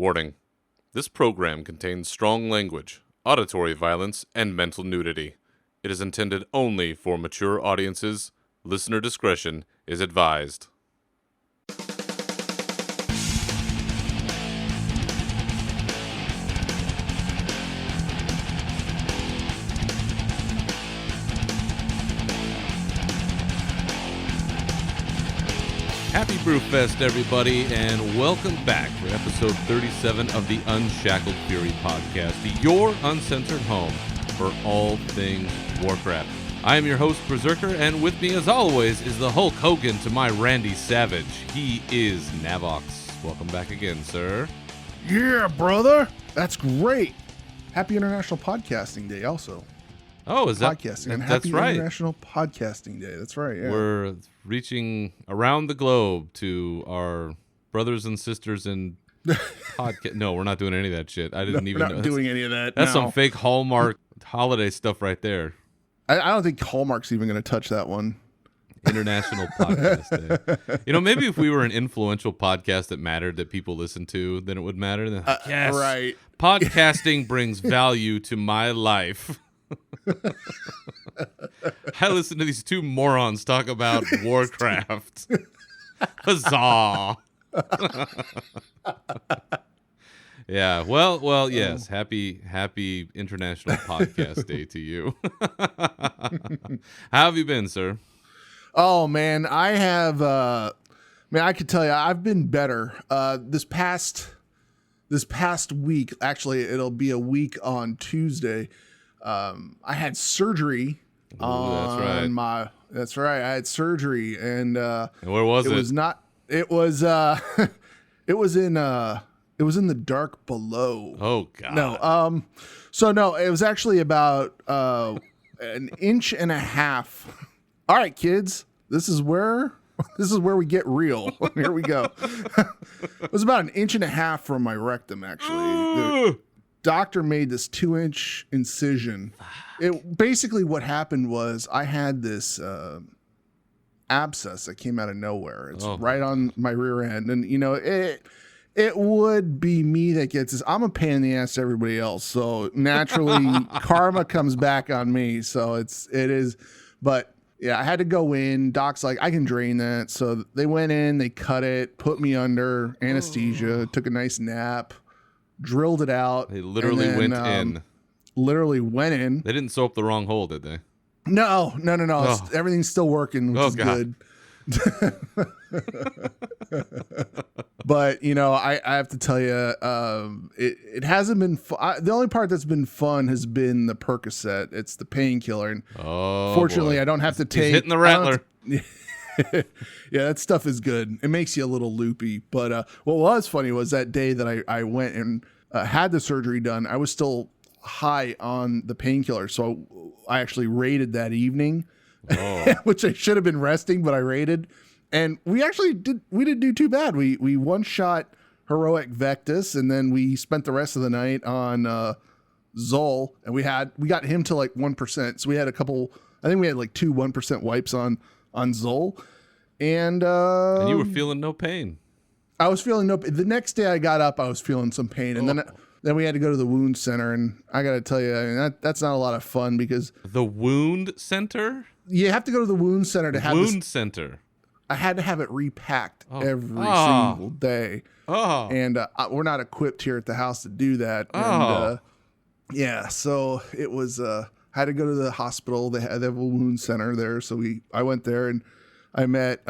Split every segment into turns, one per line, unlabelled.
Warning. This program contains strong language, auditory violence, and mental nudity. It is intended only for mature audiences. Listener discretion is advised. Happy Brewfest, everybody, and welcome back for episode 37 of the Unshackled Fury podcast, your uncensored home for all things Warcraft. I am your host, Berzerker, and with me, as always, is the Hulk Hogan to my Randy Savage. He is Navox. Welcome back again, sir.
Yeah, brother. That's great. Happy International Podcasting Day also.
Oh, is that?
Podcasting. And
that's
happy
right.
International Podcasting Day. That's right. Yeah.
We're reaching around the globe to our brothers and sisters in podcast. No, we're not doing any of that shit. I didn't even
We're
know.
not doing any of that.
That's
no.
some fake Hallmark holiday stuff right there.
I don't think Hallmark's even going to touch that one.
International Podcast Day. You know, maybe if we were an influential podcast that mattered that people listen to, then it would matter. Then, yes,
right.
Podcasting brings value to my life. I listen to these two morons talk about Warcraft. Huzzah. Yeah, well, yes. Happy International Podcast Day to you. How have you been, sir?
Oh, man. I have, I could tell you, I've been better. This past week, actually, it'll be a week on Tuesday. I had surgery on my. That's right. I had surgery, and
where was it?
It was not. It was. It was in. It was in the dark below.
Oh God.
No. So no, it was actually about an inch and a half. All right, kids. This is where we get real. Here we go. It was about an inch and a half from my rectum, actually. The doctor made this 2-inch incision. It basically what happened was I had this abscess that came out of nowhere. It's right on my rear end, and you know it would be me that gets this. I'm a pain in the ass to everybody else, so naturally karma comes back on me. So it is, but yeah, I had to go in. Doc's like, I can drain that. So they went in, they cut it, put me under anesthesia, took a nice nap, drilled it out.
They literally went in.
Literally went in.
They didn't sew up the wrong hole, did they?
No.
Oh.
Everything's still working, which is
God.
good. But you know, I have to tell you, it hasn't been the only part that's been fun has been the Percocet. It's the painkiller, and fortunately
boy.
I don't have to take.
He's hitting the rattler.
Yeah, that stuff is good. It makes you a little loopy. But what was funny was that day that I went and had the surgery done, I was still high on the painkiller, so I actually raided that evening, which I should have been resting, but I raided. And we actually didn't do too bad. We one shot Heroic Vectus, and then we spent the rest of the night on Zol, and we got him to like 1%. So we had a couple. I think we had like 2 1% wipes on Zol, and
you were feeling no pain.
I was feeling no. The next day I got up, I was feeling some pain, and then we had to go to the wound center, and I got to tell you, I mean, that's not a lot of fun because
the wound center.
You have to go to the wound center to have
wound center.
I had to have it repacked every single day. And we're not equipped here at the house to do that. And, yeah, so it was, I had to go to the hospital. They have a wound center there. So I went there and I met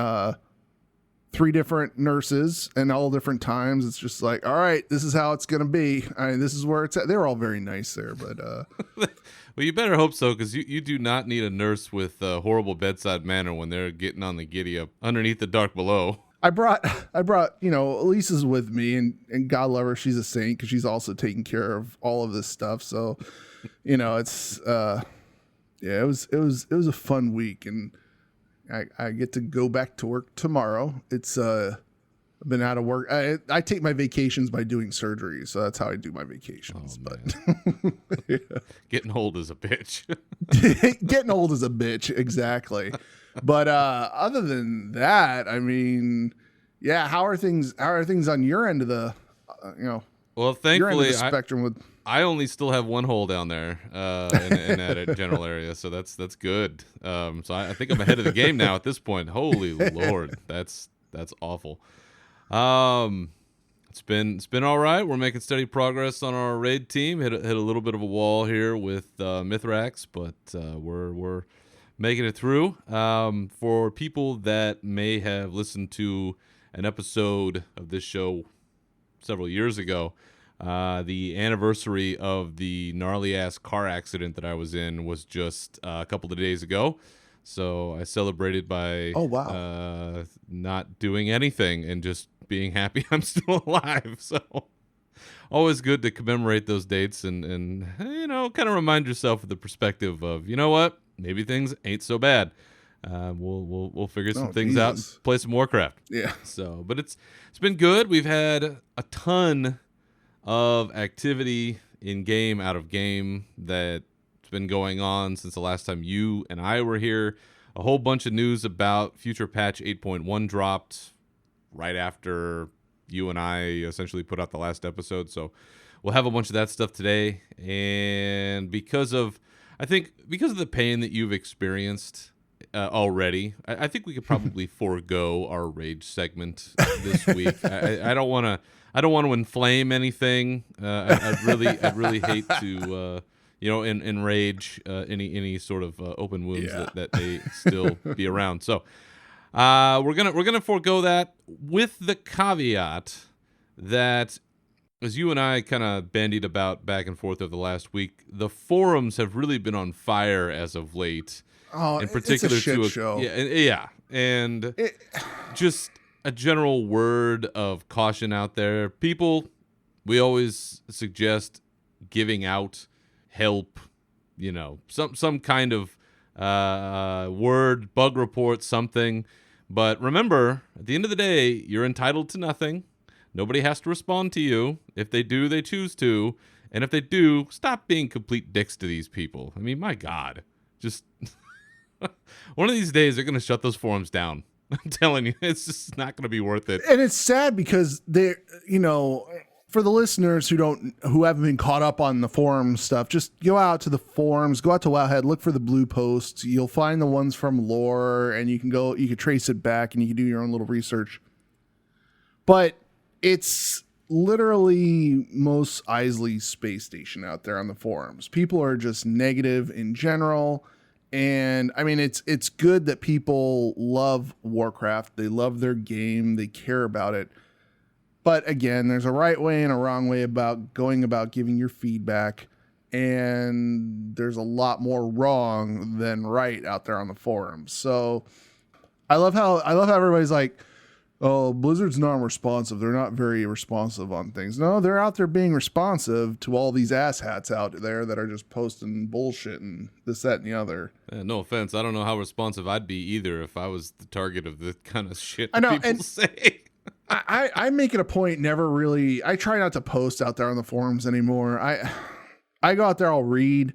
3 different nurses and all different times. It's just like, all right, this is how it's going to be. This is where it's at. They were all very nice there, but
well, you better hope so, because you do not need a nurse with a horrible bedside manner when they're getting on the giddy up underneath the dark below.
I brought Elisa's with me, and God love her, she's a saint because she's also taking care of all of this stuff. So, you know, it's it was a fun week, and I get to go back to work tomorrow. It's I've been out of work. I take my vacations by doing surgery, so that's how I do my vacations.
Yeah. Getting old is a bitch.
Getting old is a bitch, exactly. But other than that, I mean, yeah. How are things on your end of the
Well,
You're end of
thankfully,
the spectrum with.
I only still have one hole down there in that general area, so that's good. So I think I'm ahead of the game now at this point. Holy Lord, that's awful. It's been all right. We're making steady progress on our raid team. Hit a little bit of a wall here with Mithrax, but we're making it through. For people that may have listened to an episode of this show several years ago, the anniversary of the gnarly ass car accident that I was in was just a couple of days ago. So I celebrated by not doing anything and just being happy I'm still alive. So always good to commemorate those dates and kind of remind yourself of the perspective of, you know what, maybe things ain't so bad. We'll figure some things out and play some Warcraft.
Yeah.
So, but it's been good. We've had a ton of activity in game, out of game, that's been going on since the last time you and I were here. A whole bunch of news about future patch 8.1 dropped right after you and I essentially put out the last episode. So we'll have a bunch of that stuff today. And because of the pain that you've experienced already, I think we could probably forego our rage segment this week. I don't want to inflame anything. I'd really hate to enrage any sort of open wounds that may still be around. So we're gonna forego that, with the caveat that, as you and I kind of bandied about back and forth over the last week, the forums have really been on fire as of late.
Oh,
in particular,
it's a shit show.
And just a general word of caution out there. People, we always suggest giving out help, some kind of word, bug report, something. But remember, at the end of the day, you're entitled to nothing. Nobody has to respond to you. If they do, they choose to. And if they do, stop being complete dicks to these people. I mean, my God. Just one of these days, they're going to shut those forums down. I'm telling you, it's just not going to be worth it.
And it's sad because they're, for the listeners who haven't been caught up on the forum stuff, just go out to the forums, go out to Wowhead, look for the blue posts. You'll find the ones from lore, and you can trace it back, and you can do your own little research. But it's literally Mos Eisley's space station out there on the forums. People are just negative in general. And I mean, it's good that people love Warcraft. They love their game. They care about it. But again, there's a right way and a wrong way about going about giving your feedback. And there's a lot more wrong than right out there on the forums. So I love how everybody's like, oh, Blizzard's not responsive. They're not very responsive on things. No, they're out there being responsive to all these asshats out there that are just posting bullshit and this, that, and the other.
No offense. I don't know how responsive I'd be either if I was the target of the kind of shit that people say.
I make it a point I try not to post out there on the forums anymore. I go out there, I'll read,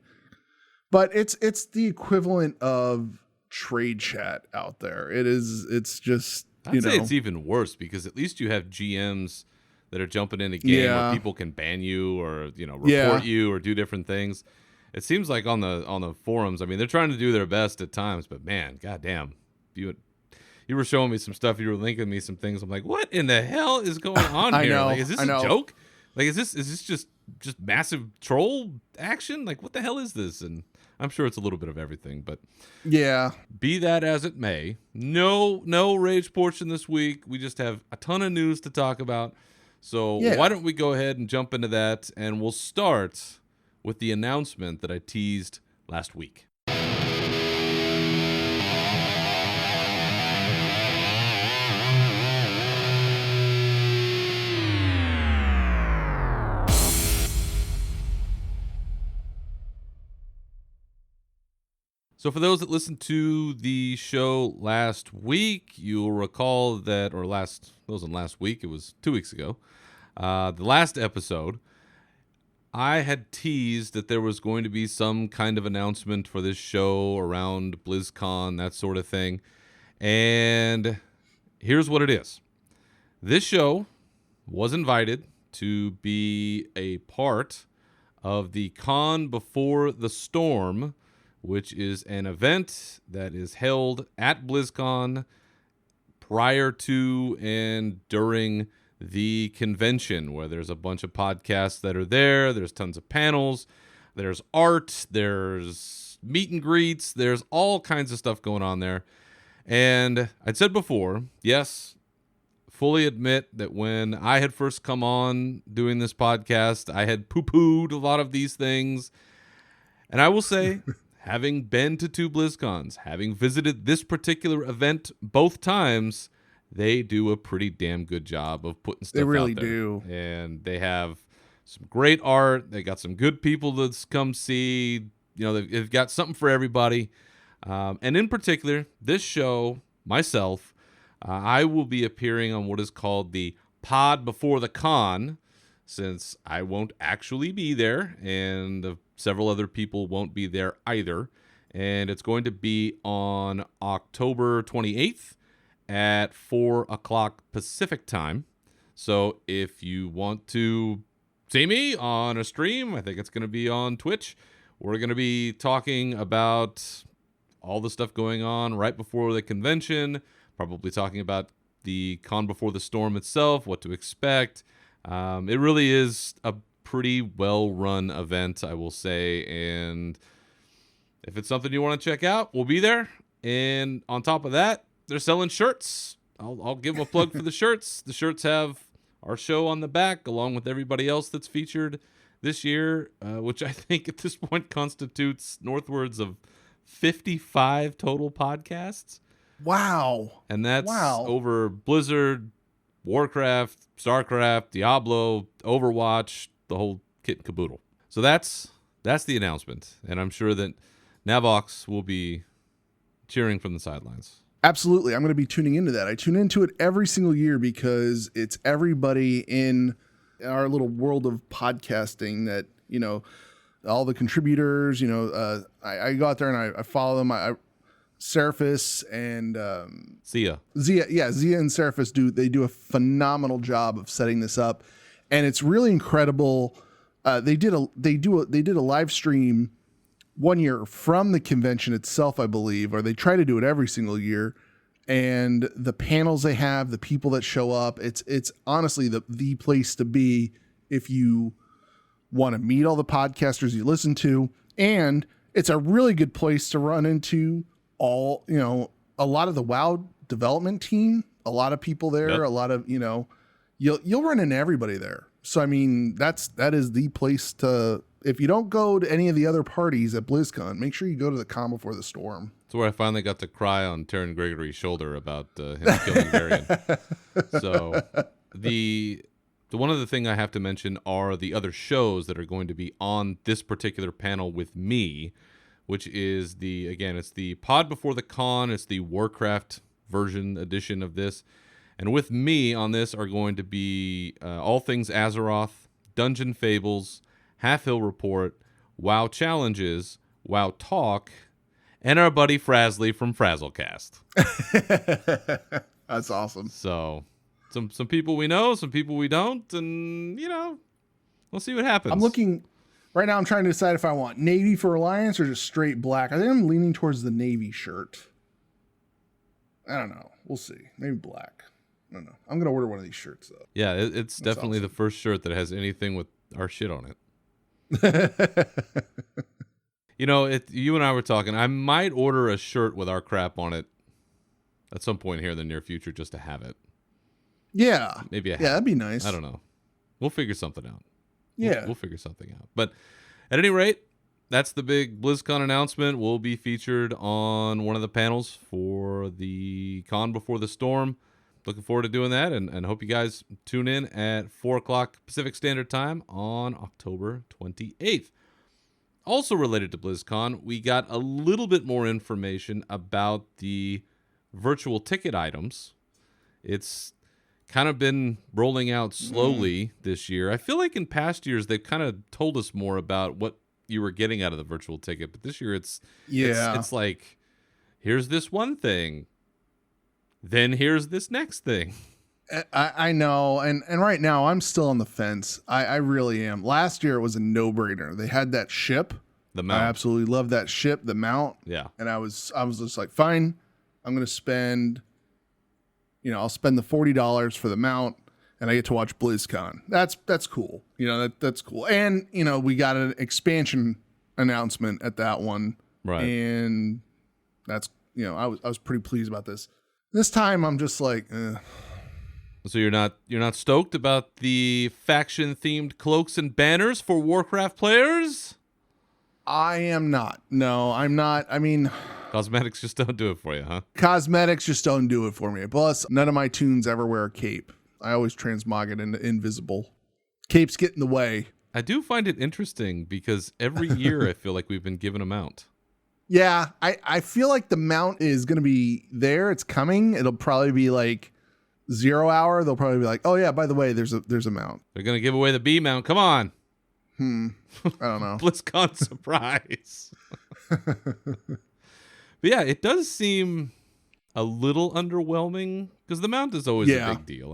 but it's the equivalent of trade chat out there. It's just...
I'd say it's even worse because at least you have GMs that are jumping in a game where people can ban you or report you or do different things. It seems like on the forums, I mean, they're trying to do their best at times, but man, goddamn, you were showing me some stuff, you were linking me some things. I'm like, what in the hell is going on here?
I know,
like, is this a joke? Like, is this just massive troll action? Like, what the hell is this? And I'm sure it's a little bit of everything, but
yeah.
Be that as it may, no rage portion this week. We just have a ton of news to talk about. So why don't we go ahead and jump into that, and we'll start with the announcement that I teased last week. So for those that listened to the show last week, you'll recall that, wasn't last week, it was 2 weeks ago, the last episode, I had teased that there was going to be some kind of announcement for this show around BlizzCon, that sort of thing. And here's what it is. This show was invited to be a part of the Con Before the Storm, which is an event that is held at BlizzCon prior to and during the convention, where there's a bunch of podcasts that are there. There's tons of panels. There's art. There's meet and greets. There's all kinds of stuff going on there. And I'd said before, yes, fully admit that when I had first come on doing this podcast, I had poo-pooed a lot of these things. And I will say, having been to 2 BlizzCons, having visited this particular event both times, they do a pretty damn good job of putting stuff out there.
They really do.
And they have some great art. They got some good people to come see. You know, they've got something for everybody. And in particular, this show, myself, I will be appearing on what is called the Pod Before the Con, since I won't actually be there, and several other people won't be there either. And it's going to be on October 28th at 4 o'clock Pacific time. So if you want to see me on a stream, I think it's going to be on Twitch. We're going to be talking about all the stuff going on right before the convention, probably talking about the Con Before the Storm itself, what to expect. It really is a pretty well-run event, I will say, and if it's something you want to check out, we'll be there. And on top of that, they're selling shirts. I'll give a plug for the shirts. The shirts have our show on the back, along with everybody else that's featured this year, which I think at this point constitutes northwards of 55 total podcasts.
Wow.
And that's over Blizzard, Warcraft, StarCraft, Diablo, Overwatch, the whole kit and caboodle. So that's the announcement. And I'm sure that Navox will be cheering from the sidelines.
Absolutely. I'm going to be tuning into that. I tune into it every single year because it's everybody in our little world of podcasting that, you know, all the contributors, you know, I go out there and I follow them. Seraphis and
Zia.
Zia and Seraphis do a phenomenal job of setting this up, and it's really incredible. They did a live stream one year from the convention itself, I believe, or they try to do it every single year. And the panels they have, the people that show up, it's honestly the place to be if you want to meet all the podcasters you listen to, and it's a really good place to run into all, you know, a lot of the WoW development team, a lot of people there,
Yep.
a lot of, you know, you'll run into everybody there. So, I mean, that is the place to, if you don't go to any of the other parties at BlizzCon, make sure you go to the Con Before the Storm.
It's where I finally got to cry on Terran Gregory's shoulder about him killing Varian. So the one other thing I have to mention are the other shows that are going to be on this particular panel with me, which is it's the Pod Before the Con. It's the Warcraft version edition of this. And with me on this are going to be all things Azeroth, Dungeon Fables, Half Hill Report, WoW Challenges, WoW Talk, and our buddy Frazzly from Frazzlecast.
That's awesome.
So some people we know, some people we don't, and, you know, we'll see what happens.
I'm looking right now. I'm trying to decide if I want navy for Alliance or just straight black. I think I'm leaning towards the navy shirt. I don't know. We'll see. Maybe black. I don't know. I'm going to order one of these shirts, though.
Yeah, it's definitely awesome. The first shirt that has anything with our shit on it. You know, you and I were talking. I might order a shirt with our crap on it at some point here in the near future just to have it.
Yeah.
Maybe
that'd be nice.
I don't know. We'll figure something out.
Yeah.
We'll figure something out. But at any rate, that's the big BlizzCon announcement. We'll be featured on one of the panels for the Con Before the Storm. Looking forward to doing that, and hope you guys tune in at 4 o'clock Pacific Standard Time on October 28th. Also related to BlizzCon, we got a little bit more information about the virtual ticket items. It's kind of been rolling out slowly this year. I feel like in past years they've kind of told us more about what you were getting out of the virtual ticket, but this year it's like, here's this one thing, then here's this next thing.
I know, and right now I'm still on the fence. I really am. Last year it was a no-brainer. They had that ship.
The
I
mount.
absolutely love that ship, the mount.
Yeah.
And I was just like, fine, I'm gonna spend, I'll spend the $40 for the mount, and I get to watch BlizzCon. That's cool. That's cool. And we got an expansion announcement at that one,
Right.
and that's I was pretty pleased about this. This time I'm just like,
So you're not stoked about the faction-themed cloaks and banners for Warcraft players?
I am not. No, I'm not. I mean,
Cosmetics just don't do it for you, huh?
cosmetics just don't do it for me. Plus, none of my tunes ever wear a cape. I always transmog it into invisible. Capes get in the way.
I do find it interesting because every year I feel like we've been given a mount.
Yeah, I feel like the mount is going to be there. It's coming. It'll probably be like 0 hour. They'll probably be like, oh yeah, by the way, there's a mount.
They're going to give away the B mount. Come on.
I don't know.
BlizzCon surprise. But yeah, it does seem a little underwhelming because the mount is always a big deal.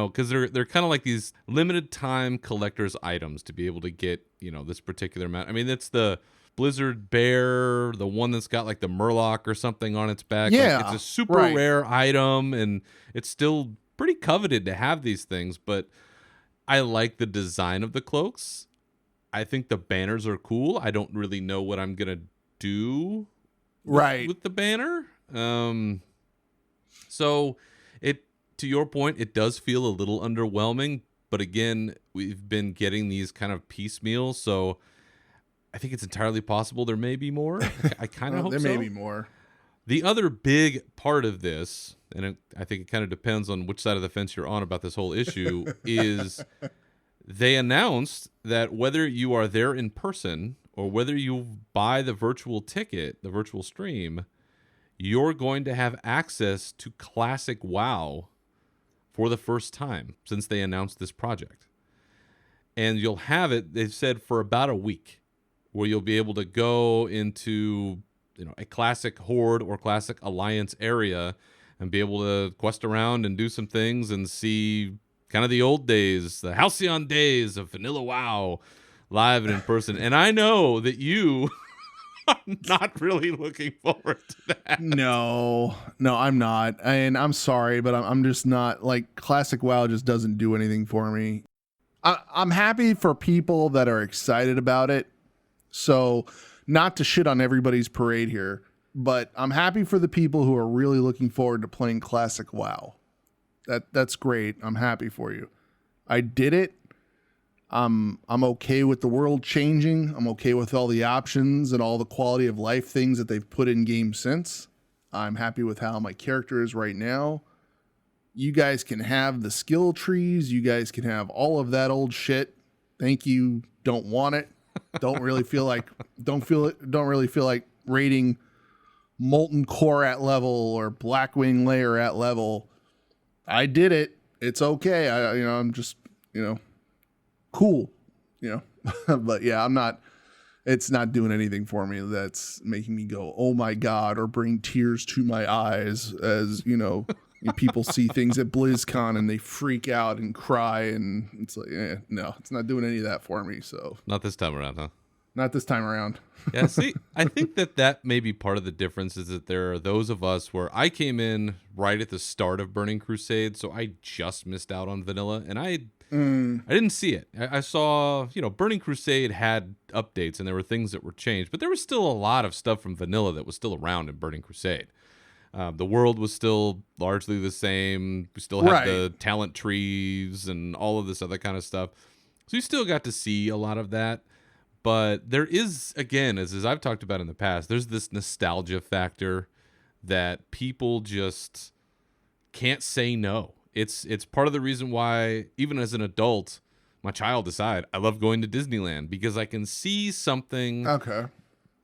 Because they're kind of like these limited time collector's items to be able to get, this particular mount. I mean, it's the Blizzard Bear, the one that's got like the Murloc or something on its back.
Yeah,
like, it's a super rare item, and it's still pretty coveted to have these things. But I like the design of the cloaks. I think the banners are cool. I don't really know what I'm gonna do with the banner. So to your point, it does feel a little underwhelming. But again, we've been getting these kind of piecemeal, so I think it's entirely possible there may be more. I kind of hope
there
so.
may be more.
The other big part of this, and I think it kind of depends on which side of the fence you're on about this whole issue, is they announced that whether you are there in person or whether you buy the virtual ticket, the virtual stream, you're going to have access to Classic WoW for the first time since they announced this project. And you'll have it, they've said, for about a week, where you'll be able to go into a Classic Horde or Classic Alliance area and be able to quest around and do some things and see kind of the old days, the halcyon days of vanilla WoW live and in person. And I know that you are not really looking forward to that.
No, I'm not. And I'm sorry, but I'm just not. Like, Classic WoW just doesn't do anything for me. I'm happy for people that are excited about it. So, not to shit on everybody's parade here, but I'm happy for the people who are really looking forward to playing Classic WoW. That's great. I'm happy for you. I did it. I'm okay with the world changing. I'm okay with all the options and all the quality of life things that they've put in game since. I'm happy with how my character is right now. You guys can have the skill trees. You guys can have all of that old shit. Thank you. Don't want it. Don't really feel like raiding Molten Core at level or Blackwing Layer at level. I did it. It's okay. I'm just, cool, but yeah, it's not doing anything for me that's making me go, oh my God, or bring tears to my eyes as, people see things at BlizzCon and they freak out and cry, and it's like, no, it's not doing any of that for me. So
Not this time around, huh?
Not this time around.
Yeah, see, I think that may be part of the difference is that there are those of us where I came in right at the start of Burning Crusade, so I just missed out on vanilla, and I didn't see it. I saw, Burning Crusade had updates, and there were things that were changed, but there was still a lot of stuff from vanilla that was still around in Burning Crusade. The world was still largely the same. We still had the talent trees and all of this other kind of stuff. So you still got to see a lot of that. But there is, again, as I've talked about in the past, there's this nostalgia factor that people just can't say no. It's part of the reason why, even as an adult, my child aside, I love going to Disneyland because I can see something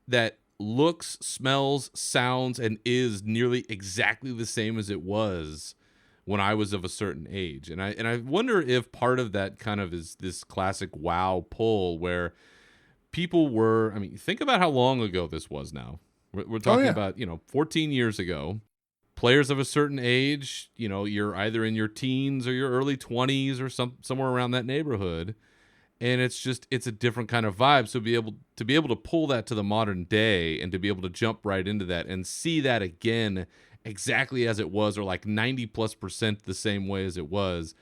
that looks, smells, sounds, and is nearly exactly the same as it was when I was of a certain age. And I wonder if part of that kind of is this classic WoW pull where people were, think about how long ago this was now. We're talking about, 14 years ago. players of a certain age, you're either in your teens or your early 20s or somewhere around that neighborhood. And it's a different kind of vibe. So be able to pull that to the modern day and to be able to jump right into that and see that again exactly as it was, or like 90+% the same way as it was.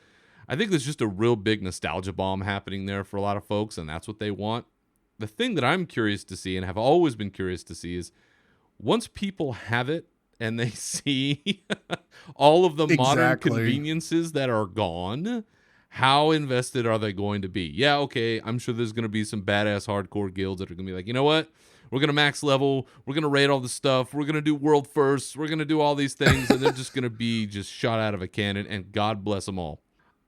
I think there's just a real big nostalgia bomb happening there for a lot of folks, and that's what they want. The thing that I'm curious to see and have always been curious to see is once people have it and they see all of the modern conveniences that are gone, how invested are they going to be? Yeah, okay, I'm sure there's going to be some badass hardcore guilds that are going to be like, you know what? We're going to max level. We're going to raid all this stuff. We're going to do world firsts. We're going to do all these things, and they're just going to be just shot out of a cannon, and God bless them all.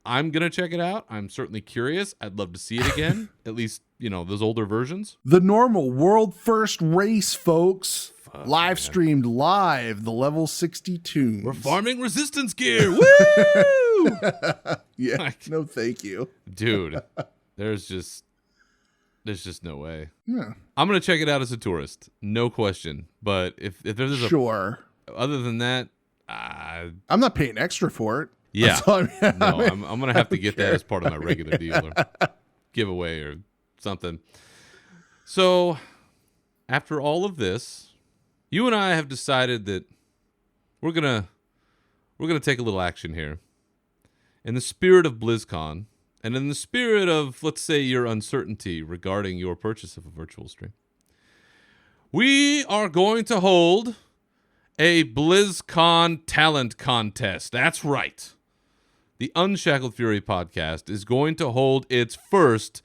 I'm going to check it out. I'm certainly curious. I'd love to see it again, at least, those older versions.
The normal world first race, folks. Live streamed live, the level 62.
We're farming resistance gear. Woo!
Yeah, no thank you.
Dude, there's just no way.
Yeah.
I'm going to check it out as a tourist, no question. But if there's
sure.
Other than that,
I'm not paying extra for it.
Yeah. No, I'm going to have to get that as part of my regular deal or giveaway or something. So, after all of this, you and I have decided that we're gonna take a little action here. In the spirit of BlizzCon, and in the spirit of, let's say, your uncertainty regarding your purchase of a virtual stream, we are going to hold a BlizzCon talent contest. That's right. The Unshackled Fury podcast is going to hold its first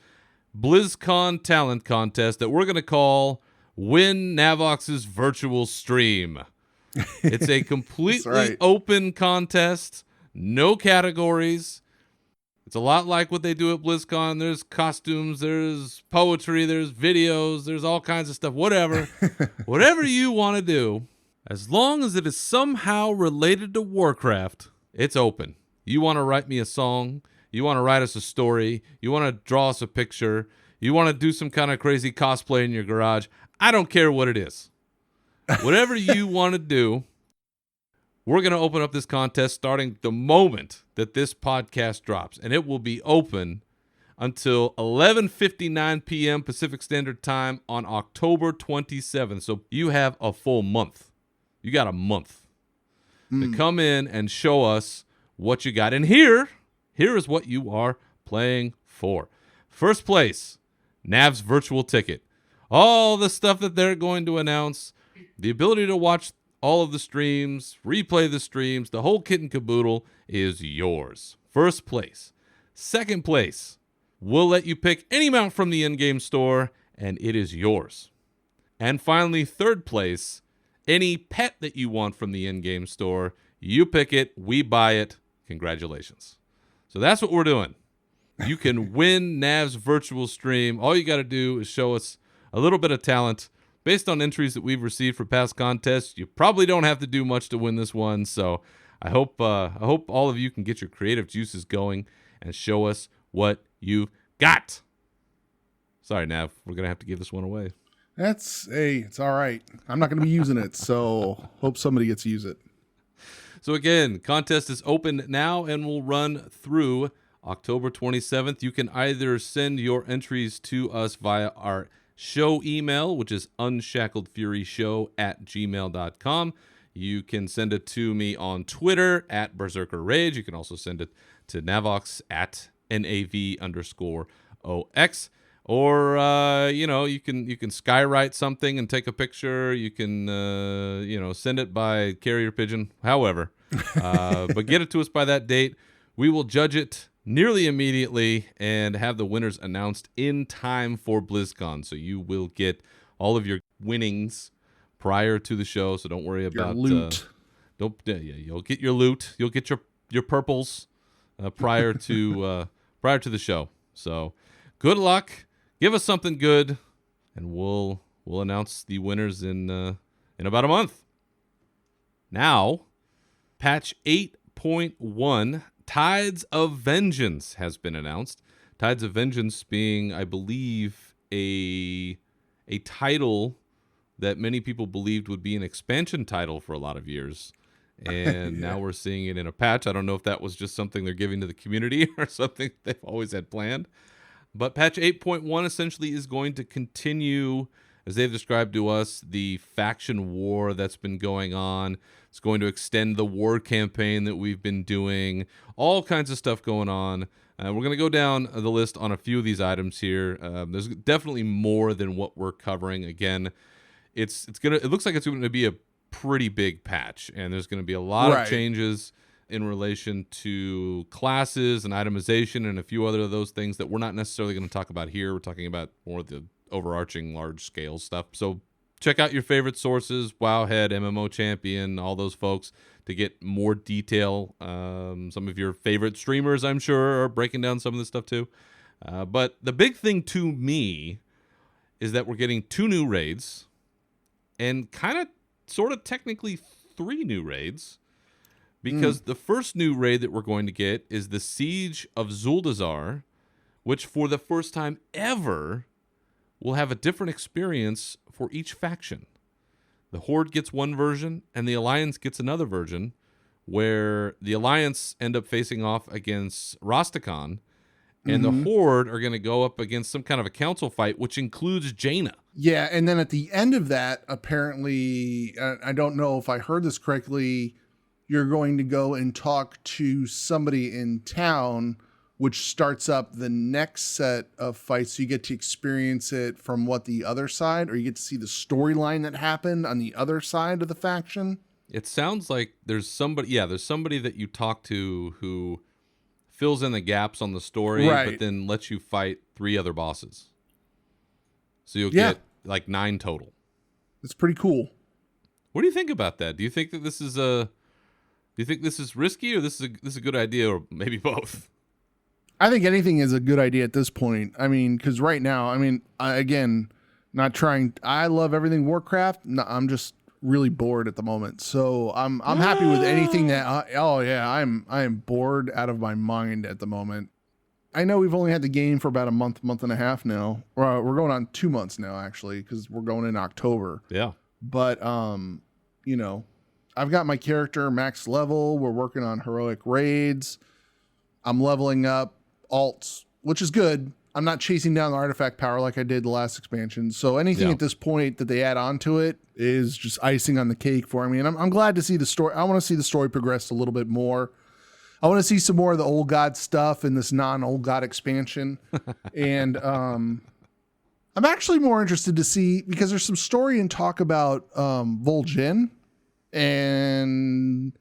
BlizzCon talent contest that we're going to call Win Navox's Virtual Stream. It's a completely open contest, no categories. It's a lot like what they do at BlizzCon. There's costumes, there's poetry, there's videos, there's all kinds of stuff, whatever. Whatever you want to do, as long as it is somehow related to Warcraft, it's open. You want to write me a song, you want to write us a story, you want to draw us a picture, you want to do some kind of crazy cosplay in your garage, I don't care what it is. Whatever you want to do, we're going to open up this contest starting the moment that this podcast drops, and it will be open until 11:59 p.m. Pacific Standard Time on October 27th. So you have a full month. You got a month to come in and show us what you got. And here is what you are playing for. First place, Nav's virtual ticket. All the stuff that they're going to announce, the ability to watch all of the streams, replay the streams, the whole kit and caboodle is yours. First place. Second place, we'll let you pick any mount from the in-game store, and it is yours. And finally, third place, any pet that you want from the in-game store, you pick it, we buy it. Congratulations. So that's what we're doing. You can win Nav's virtual stream. All you got to do is show us a little bit of talent. Based on entries that we've received for past contests, you probably don't have to do much to win this one. So I hope all of you can get your creative juices going and show us what you've got. Sorry, Nav, we're gonna have to give this one away.
It's all right. I'm not gonna be using it, so hope somebody gets to use it.
So again, contest is open now and will run through October 27th. You can either send your entries to us via our show email, which is unshackedfuryshow@gmail.com. You can send it to me on Twitter at Berzerker Rage. You can also send it to Navox at NAV_OX. Or, you can skywrite something and take a picture. You can, send it by carrier pigeon, however. But get it to us by that date. We will judge it nearly immediately and have the winners announced in time for BlizzCon. So you will get all of your winnings prior to the show. So don't worry about
loot.
You'll get your loot. You'll get your purples prior to the show. So good luck. Give us something good, and we'll announce the winners in about a month. Now, patch 8.1. Tides of Vengeance has been announced. Tides of Vengeance being, I believe, a title that many people believed would be an expansion title for a lot of years. And now we're seeing it in a patch. I don't know if that was just something they're giving to the community or something they've always had planned. But patch 8.1 essentially is going to continue, as they've described to us, the faction war that's been going on. It's going to extend the war campaign that we've been doing. All kinds of stuff going on. We're going to go down the list on a few of these items here. There's definitely more than what we're covering. Again, it looks like it's going to be a pretty big patch, and there's going to be a lot of changes in relation to classes and itemization and a few other of those things that we're not necessarily going to talk about here. We're talking about more of the overarching large-scale stuff. So check out your favorite sources, Wowhead, MMO Champion, all those folks, to get more detail. Some of your favorite streamers, I'm sure, are breaking down some of this stuff too. But the big thing to me is that we're getting 2 new raids and kind of sort of technically 3 new raids, because the first new raid that we're going to get is the Siege of Zuldazar, which for the first time ever will have a different experience for each faction. The Horde gets one version and the Alliance gets another version, where the Alliance end up facing off against Rastakhan, and the Horde are going to go up against some kind of a council fight, which includes Jaina.
Yeah, and then at the end of that, apparently, I don't know if I heard this correctly, you're going to go and talk to somebody in town, which starts up the next set of fights. So you get to experience it from the other side, or you get to see the storyline that happened on the other side of the faction. It
sounds like there's somebody that you talk to who fills in the gaps on the story, but then lets you fight 3 other bosses. So you'll get like 9 total.
It's pretty cool.
What do you think about that? Do you think that this is risky, or this is a good idea, or maybe both?
I think anything is a good idea at this point. I mean, because right now, again, not trying. I love everything Warcraft. No, I'm just really bored at the moment. So I'm happy with anything that. I am bored out of my mind at the moment. I know we've only had the game for about a month and a half now. We're going on 2 months now, actually, because we're going in October.
Yeah.
But I've got my character max level. We're working on heroic raids. I'm leveling up alts, which is good. I'm not chasing down the artifact power like I did the last expansion. So anything at this point that they add on to it is just icing on the cake for me. And I'm glad to see the story. I want to see the story progress a little bit more. I want to see some more of the old god stuff in this non-old god expansion. And I'm actually more interested to see, because there's some story and talk about Vol'jin, and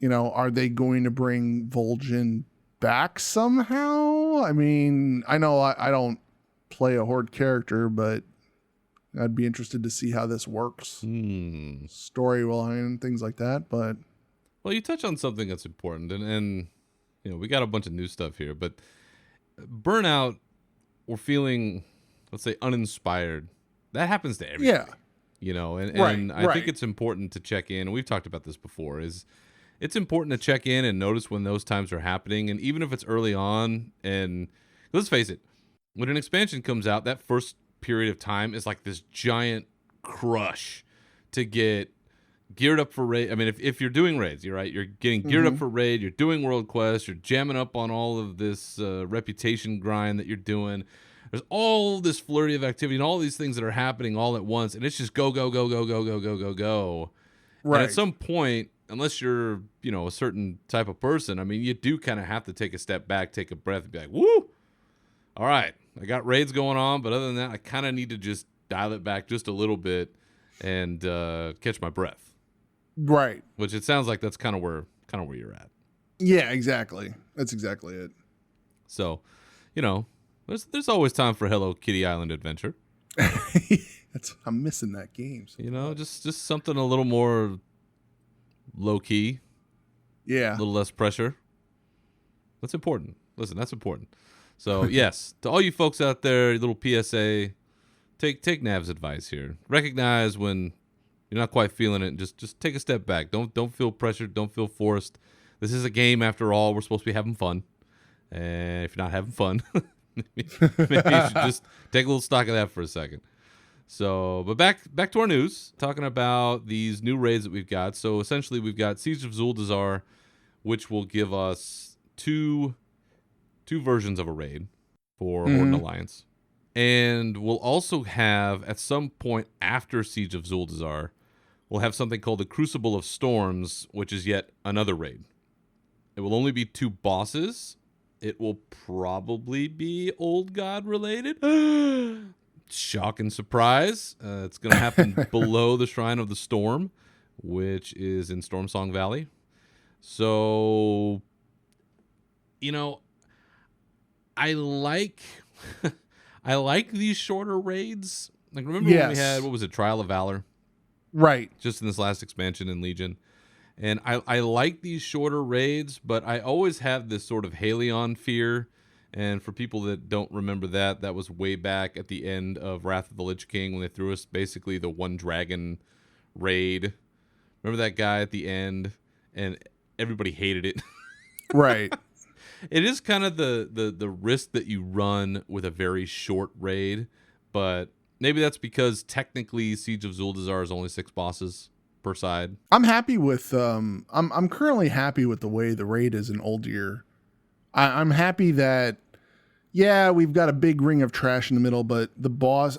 are they going to bring Vol'jin back somehow? I mean, I know I don't play a Horde character, but I'd be interested to see how this works. Storyline, things like that. But
well, you touch on something that's important, and we got a bunch of new stuff here, but burnout, or feeling, let's say, uninspired, that happens to everybody. And I think it's important to check in. We've talked about this before, it's important to check in and notice when those times are happening. And even if it's early on, and let's face it, when an expansion comes out, that first period of time is like this giant crush to get geared up for raid. I mean, if you're doing raids, you're getting geared up for raid, you're doing world quest, you're jamming up on all of this reputation grind that you're doing. There's all this flurry of activity and all these things that are happening all at once, and it's just go. Right. And at some point, unless you're, a certain type of person, I mean, you do kind of have to take a step back, take a breath, and be like, woo! All right, I got raids going on, but other than that, I kind of need to just dial it back just a little bit and catch my breath.
Right.
Which it sounds like that's kind of where you're at.
Yeah, exactly. That's exactly it.
So, there's always time for Hello Kitty Island Adventure.
I'm missing that game. So
just something a little more low key.
Yeah.
A little less pressure. That's important. Listen, that's important. So yes, to all you folks out there, little PSA, take Nav's advice here. Recognize when you're not quite feeling it, and just take a step back. Don't feel pressured. Don't feel forced. This is a game after all. We're supposed to be having fun. And if you're not having fun, maybe you should just take a little stock of that for a second. So, but back to our news, talking about these new raids that we've got. So essentially, we've got Siege of Zuldazar, which will give us two versions of a raid for Horde and Alliance. And we'll also have, at some point after Siege of Zuldazar, we'll have something called the Crucible of Storms, which is yet another raid. It will only be 2 bosses. It will probably be Old God related. Shock and surprise. It's going to happen below the Shrine of the Storm, which is in Stormsong Valley. So, I like I like these shorter raids. Like, remember when we had, what was it, Trial of Valor?
Right.
Just in this last expansion in Legion. And I like these shorter raids, but I always have this sort of Halion fear. And for people that don't remember that was way back at the end of Wrath of the Lich King when they threw us basically the one dragon raid. Remember that guy at the end? And everybody hated it.
Right.
It is kind of the risk that you run with a very short raid, but maybe that's because technically Siege of Zuldazar is only 6 bosses per side.
I'm happy with I'm currently happy with the way the raid is in Uldir. I'm happy that we've got a big ring of trash in the middle, but the boss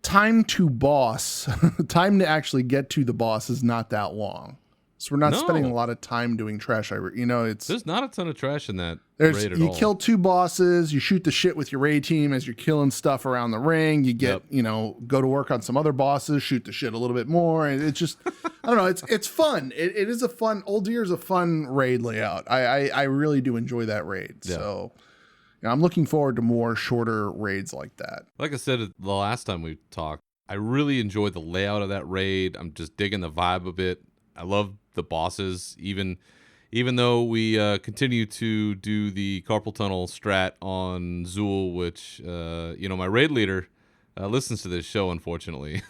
time to actually get to the boss is not that long. So we're not spending a lot of time doing trash. There's
not a ton of trash in that raid at all.
You kill 2 bosses, you shoot the shit with your raid team as you're killing stuff around the ring. You get, go to work on some other bosses, shoot the shit a little bit more. And it's just, I don't know. It's fun. It is a fun, Uldir is a fun raid layout. I really do enjoy that raid. Yeah. So I'm looking forward to more shorter raids like that.
Like I said the last time we talked, I really enjoyed the layout of that raid. I'm just digging the vibe of it. I love the bosses, even though we continue to do the carpal tunnel strat on Zool, which my raid leader listens to this show, unfortunately.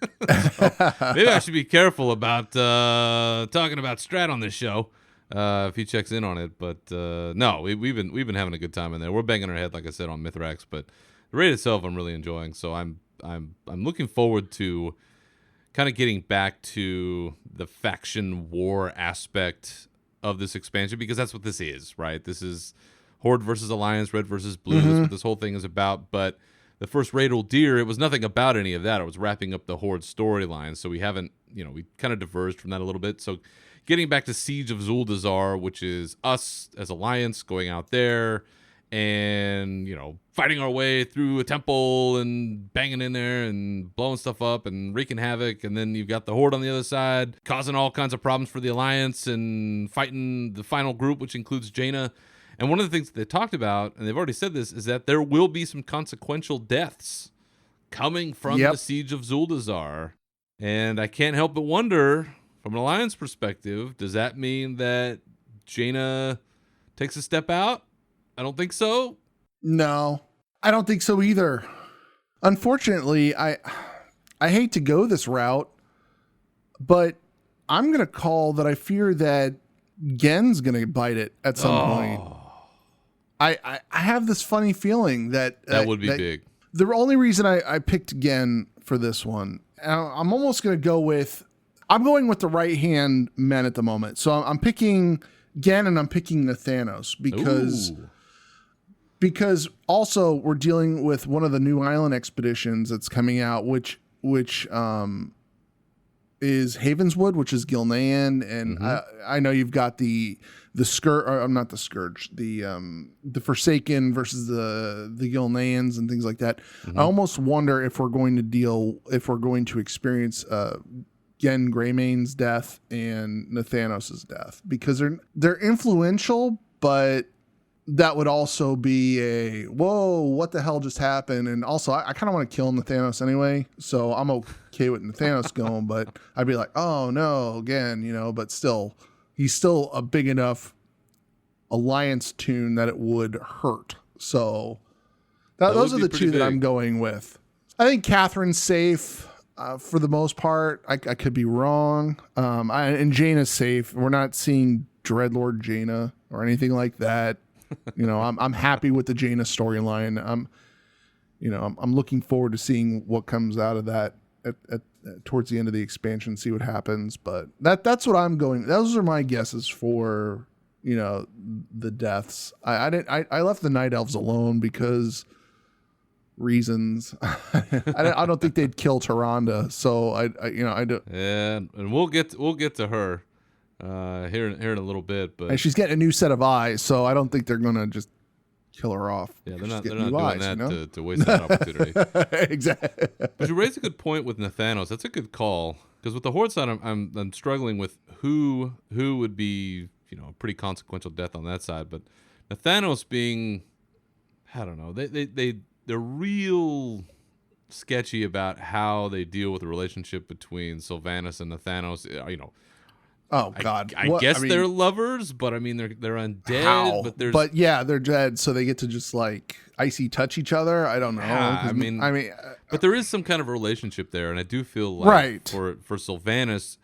So maybe I should be careful about talking about strat on this show if he checks in on it. But no, we've been having a good time in there. We're banging our head, like I said, on Mithrax, but the raid itself I'm really enjoying. So I'm looking forward to kind of getting back to the faction war aspect of this expansion, because that's what this is, right? This is Horde versus Alliance, Red versus Blue. That's what this whole thing is about. But the first raid, Uldir, it was nothing about any of that. It was wrapping up the Horde storyline. So we haven't, we kind of diverged from that a little bit. So getting back to Siege of Zuldazar, which is us as Alliance going out there and fighting our way through a temple and banging in there and blowing stuff up and wreaking havoc, and then you've got the Horde on the other side causing all kinds of problems for the Alliance and fighting the final group, which includes Jaina. And one of the things that they talked about, and they've already said this, is that there will be some consequential deaths coming from the Siege of Zuldazar. And I can't help but wonder, from an Alliance perspective, does that mean that Jaina takes a step out? I don't think so.
No, I don't think so either. Unfortunately, I hate to go this route, but I'm going to call that I fear that Gen's going to bite it at some point. I have this funny feeling that
would be big.
The only reason I picked Gen for this one, I'm almost going to go with, I'm going with the right hand men at the moment. So I'm picking Gen and I'm picking the Thanos because also we're dealing with one of the new island expeditions that's coming out, which is Havenswood, which is Gilnean, and I know you've got the Scourge, or I'm not the Scourge, the Forsaken versus the Gilneans and things like that. I almost wonder if we're going to experience Gen Greymane's death and Nathanos' death, because they're influential, but that would also be a, whoa, what the hell just happened? And also, I kind of want to kill Nathanos anyway, so I'm okay with Nathanos going, but I'd be like, oh no, again, but still, he's still a big enough Alliance tune that it would hurt. So those are the two that I'm going with. I think Catherine's safe for the most part. I could be wrong. And Jaina's safe. We're not seeing Dreadlord Jaina or anything like that. I'm happy with the Jaina storyline. I'm looking forward to seeing what comes out of that at towards the end of the expansion, see what happens. But that's what I'm going. Those are my guesses for the deaths. I left the Night Elves alone because reasons. I don't think they'd kill Tyrande, so I don't.
And we'll get to her here in a little bit, but
and she's getting a new set of eyes, so I don't think they're gonna just kill her off.
Yeah, they're not doing eyes, that to waste that opportunity.
Exactly.
But you raised a good point with Nathanos. That's a good call, because with the Horde side, I'm struggling with who would be a pretty consequential death on that side. But Nathanos being, I don't know, they're real sketchy about how they deal with the relationship between Sylvanas and Nathanos.
Oh God!
I guess they're lovers, but I mean they're undead.
How?
But
yeah, they're dead, so they get to just like icy touch each other. I don't know.
I mean, but there is some kind of a relationship there, and I do feel like for Sylvanas,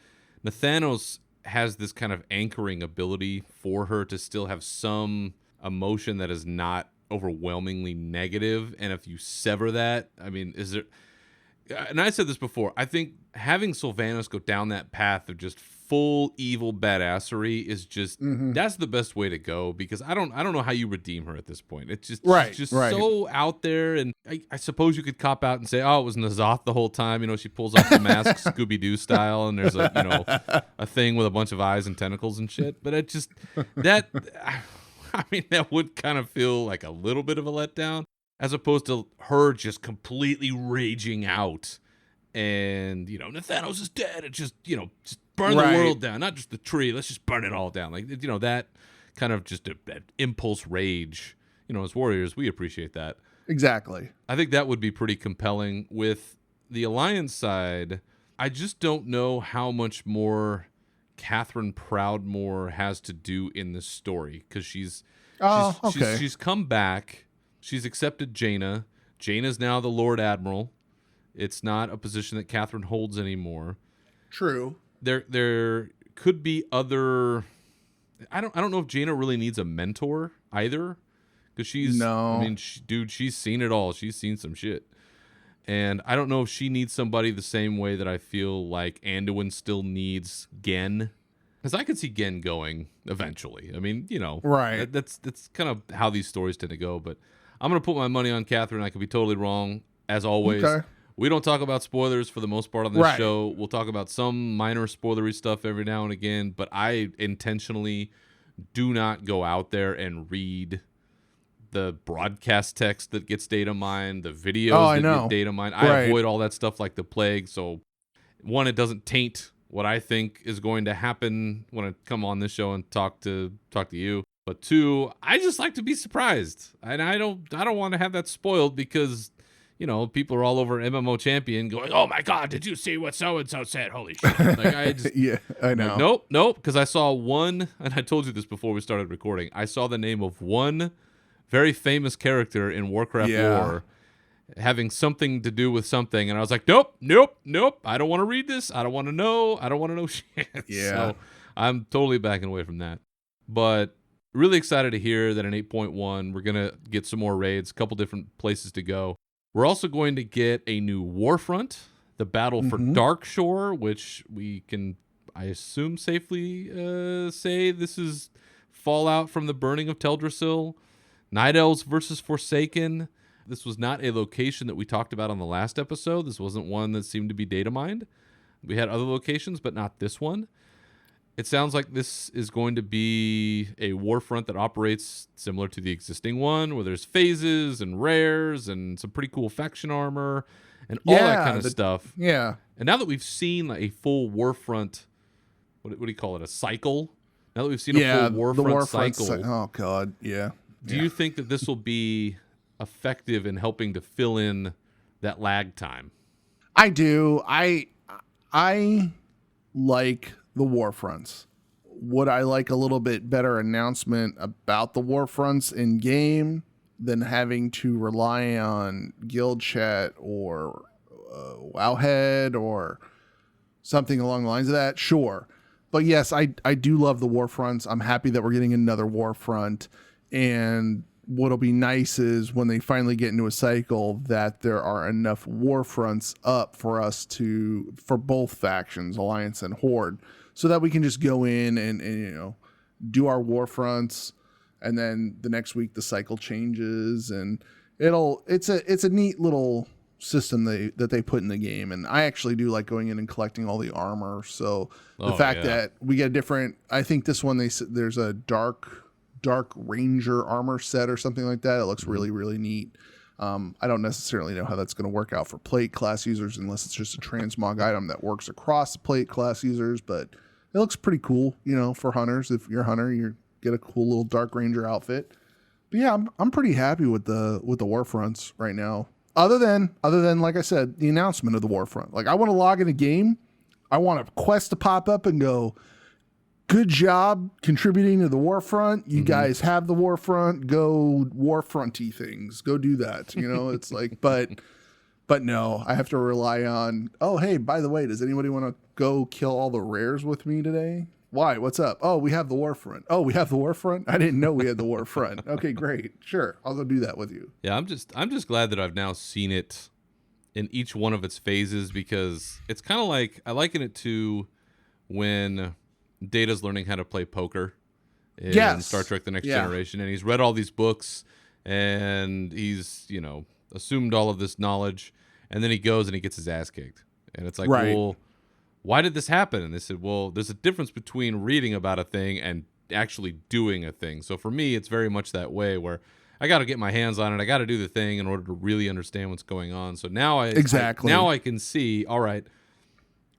Nathanos has this kind of anchoring ability for her to still have some emotion that is not overwhelmingly negative, and if you sever that, I mean, is there? And I said this before. I think having Sylvanas go down that path of just full evil badassery is just that's the best way to go, because I don't know how you redeem her at this point. It's just she's just so out there, and I suppose you could cop out and say, oh, it was N'Zoth the whole time. She pulls off the mask Scooby-Doo style, and there's a thing with a bunch of eyes and tentacles and shit. But it just that would kind of feel like a little bit of a letdown, as opposed to her just completely raging out and Nathanos is dead. It's just burn the world down, not just the tree. Let's just burn it all down. Like that kind of just that impulse rage. As warriors, we appreciate that.
Exactly.
I think that would be pretty compelling. With the Alliance side, I just don't know how much more Catherine Proudmoore has to do in this story, because she's come back. She's accepted Jaina. Jaina's now the Lord Admiral. It's not a position that Catherine holds anymore.
True.
There could be other. I don't know if Jaina really needs a mentor either, because she's.
No.
I mean, she's seen it all. She's seen some shit, and I don't know if she needs somebody the same way that I feel like Anduin still needs Gen, because I could see Gen going eventually. I mean,
right.
That's kind of how these stories tend to go. But I'm gonna put my money on Catherine. I could be totally wrong, as always.
Okay.
We don't talk about spoilers for the most part on this show. We'll talk about some minor spoilery stuff every now and again, but I intentionally do not go out there and read the broadcast text that gets data mined, the videos that get data mined. I avoid all that stuff like the plague. So, one, it doesn't taint what I think is going to happen when I come on this show and talk to you. But two, I just like to be surprised, and I don't want to have that spoiled, because people are all over MMO Champion going, oh my God, did you see what so-and-so said? Holy shit. Like, I just,
yeah, I know.
Like, nope. Because I saw one, and I told you this before we started recording, I saw the name of one very famous character in Warcraft lore having something to do with something. And I was like, nope. I don't want to read this. I don't want to know shit.
Yeah.
So I'm totally backing away from that. But really excited to hear that in 8.1, we're going to get some more raids, a couple different places to go. We're also going to get a new Warfront, the Battle for Darkshore, which we can, I assume, safely say this is fallout from the burning of Teldrassil. Night Elves versus Forsaken. This was not a location that we talked about on the last episode. This wasn't one that seemed to be data mined. We had other locations, but not this one. It sounds like this is going to be a Warfront that operates similar to the existing one, where there's phases and rares and some pretty cool faction armor and all that kind of stuff.
Yeah.
And now that we've seen a full Warfront, what do you call it, a cycle? Now that we've seen a full Warfront cycle.
Oh, God, yeah.
Do you think that this will be effective in helping to fill in that lag time?
I do. I like the Warfronts. Would I like a little bit better announcement about the Warfronts in game than having to rely on guild chat or Wowhead or something along the lines of that? Sure. But yes, I do love the Warfronts. I'm happy that we're getting another Warfront. And what'll be nice is when they finally get into a cycle that there are enough war fronts up for us for both factions, Alliance and Horde, so that we can just go in and do our war fronts, and then the next week the cycle changes, and it's a neat little system that they put in the game. And I actually do like going in and collecting all the armor. So the fact that we get I think this one there's a dark ranger armor set or something like that. It looks really, really neat. I don't necessarily know how that's going to work out for plate class users unless it's just a transmog item that works across the plate class users, but it looks pretty cool, for hunters. If you're a hunter, you get a cool little dark ranger outfit. But yeah, I'm pretty happy with the war fronts right now. Other than like I said, the announcement of the war front. Like, I want to log in a game, I want a quest to pop up and go, good job contributing to the war front. You guys have the war front. Go war fronty things. Go do that. It's like, but no, I have to rely on, oh, hey, by the way, does anybody want to go kill all the rares with me today? Why? What's up? Oh, we have the war front. Oh, we have the war front? I didn't know we had the war front. Okay, great. Sure. I'll go do that with you.
Yeah, I'm just glad that I've now seen it in each one of its phases, because it's kind of like, I liken it to when Data's learning how to play poker in Star Trek The Next Generation, and he's read all these books and he's, assumed all of this knowledge, and then he goes and he gets his ass kicked. And it's like, well, why did this happen? And they said, well, there's a difference between reading about a thing and actually doing a thing. So for me, it's very much that way, where I got to get my hands on it. I got to do the thing in order to really understand what's going on. So now I can see, all right,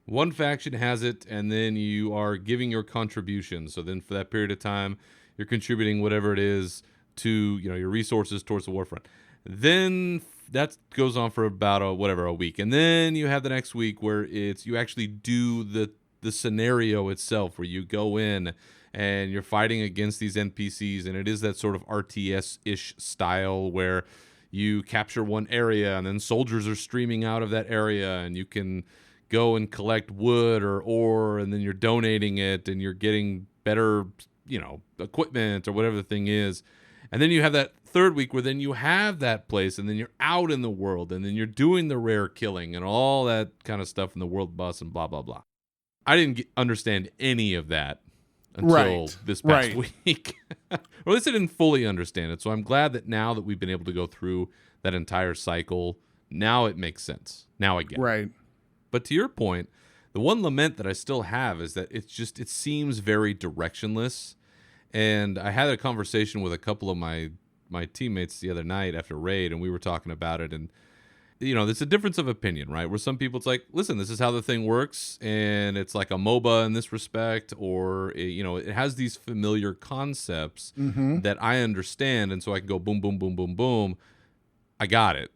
one faction has it, and then you are giving your contribution. So then for that period of time, you're contributing whatever it is to, your resources towards the warfront. Then that goes on for about a week. And then you have the next week where you actually do the scenario itself, where you go in and you're fighting against these NPCs, and it is that sort of RTS-ish style where you capture one area and then soldiers are streaming out of that area, and you can go and collect wood or ore, and then you're donating it and you're getting better, equipment or whatever the thing is. And then you have that third week where then you have that place, and then you're out in the world, and then you're doing the rare killing and all that kind of stuff in the world bus and blah, blah, blah. I didn't understand any of that until this past week. Or at least I didn't fully understand it. So I'm glad that now that we've been able to go through that entire cycle, now it makes sense. Now I get it. But to your point, the one lament that I still have is that it seems very directionless. And I had a conversation with a couple of my teammates the other night after raid, and we were talking about it. And, there's a difference of opinion, right? Where some people, it's like, listen, this is how the thing works, and it's like a MOBA in this respect, or, it has these familiar concepts that I understand, and so I can go boom, boom, boom, boom, boom. I got it.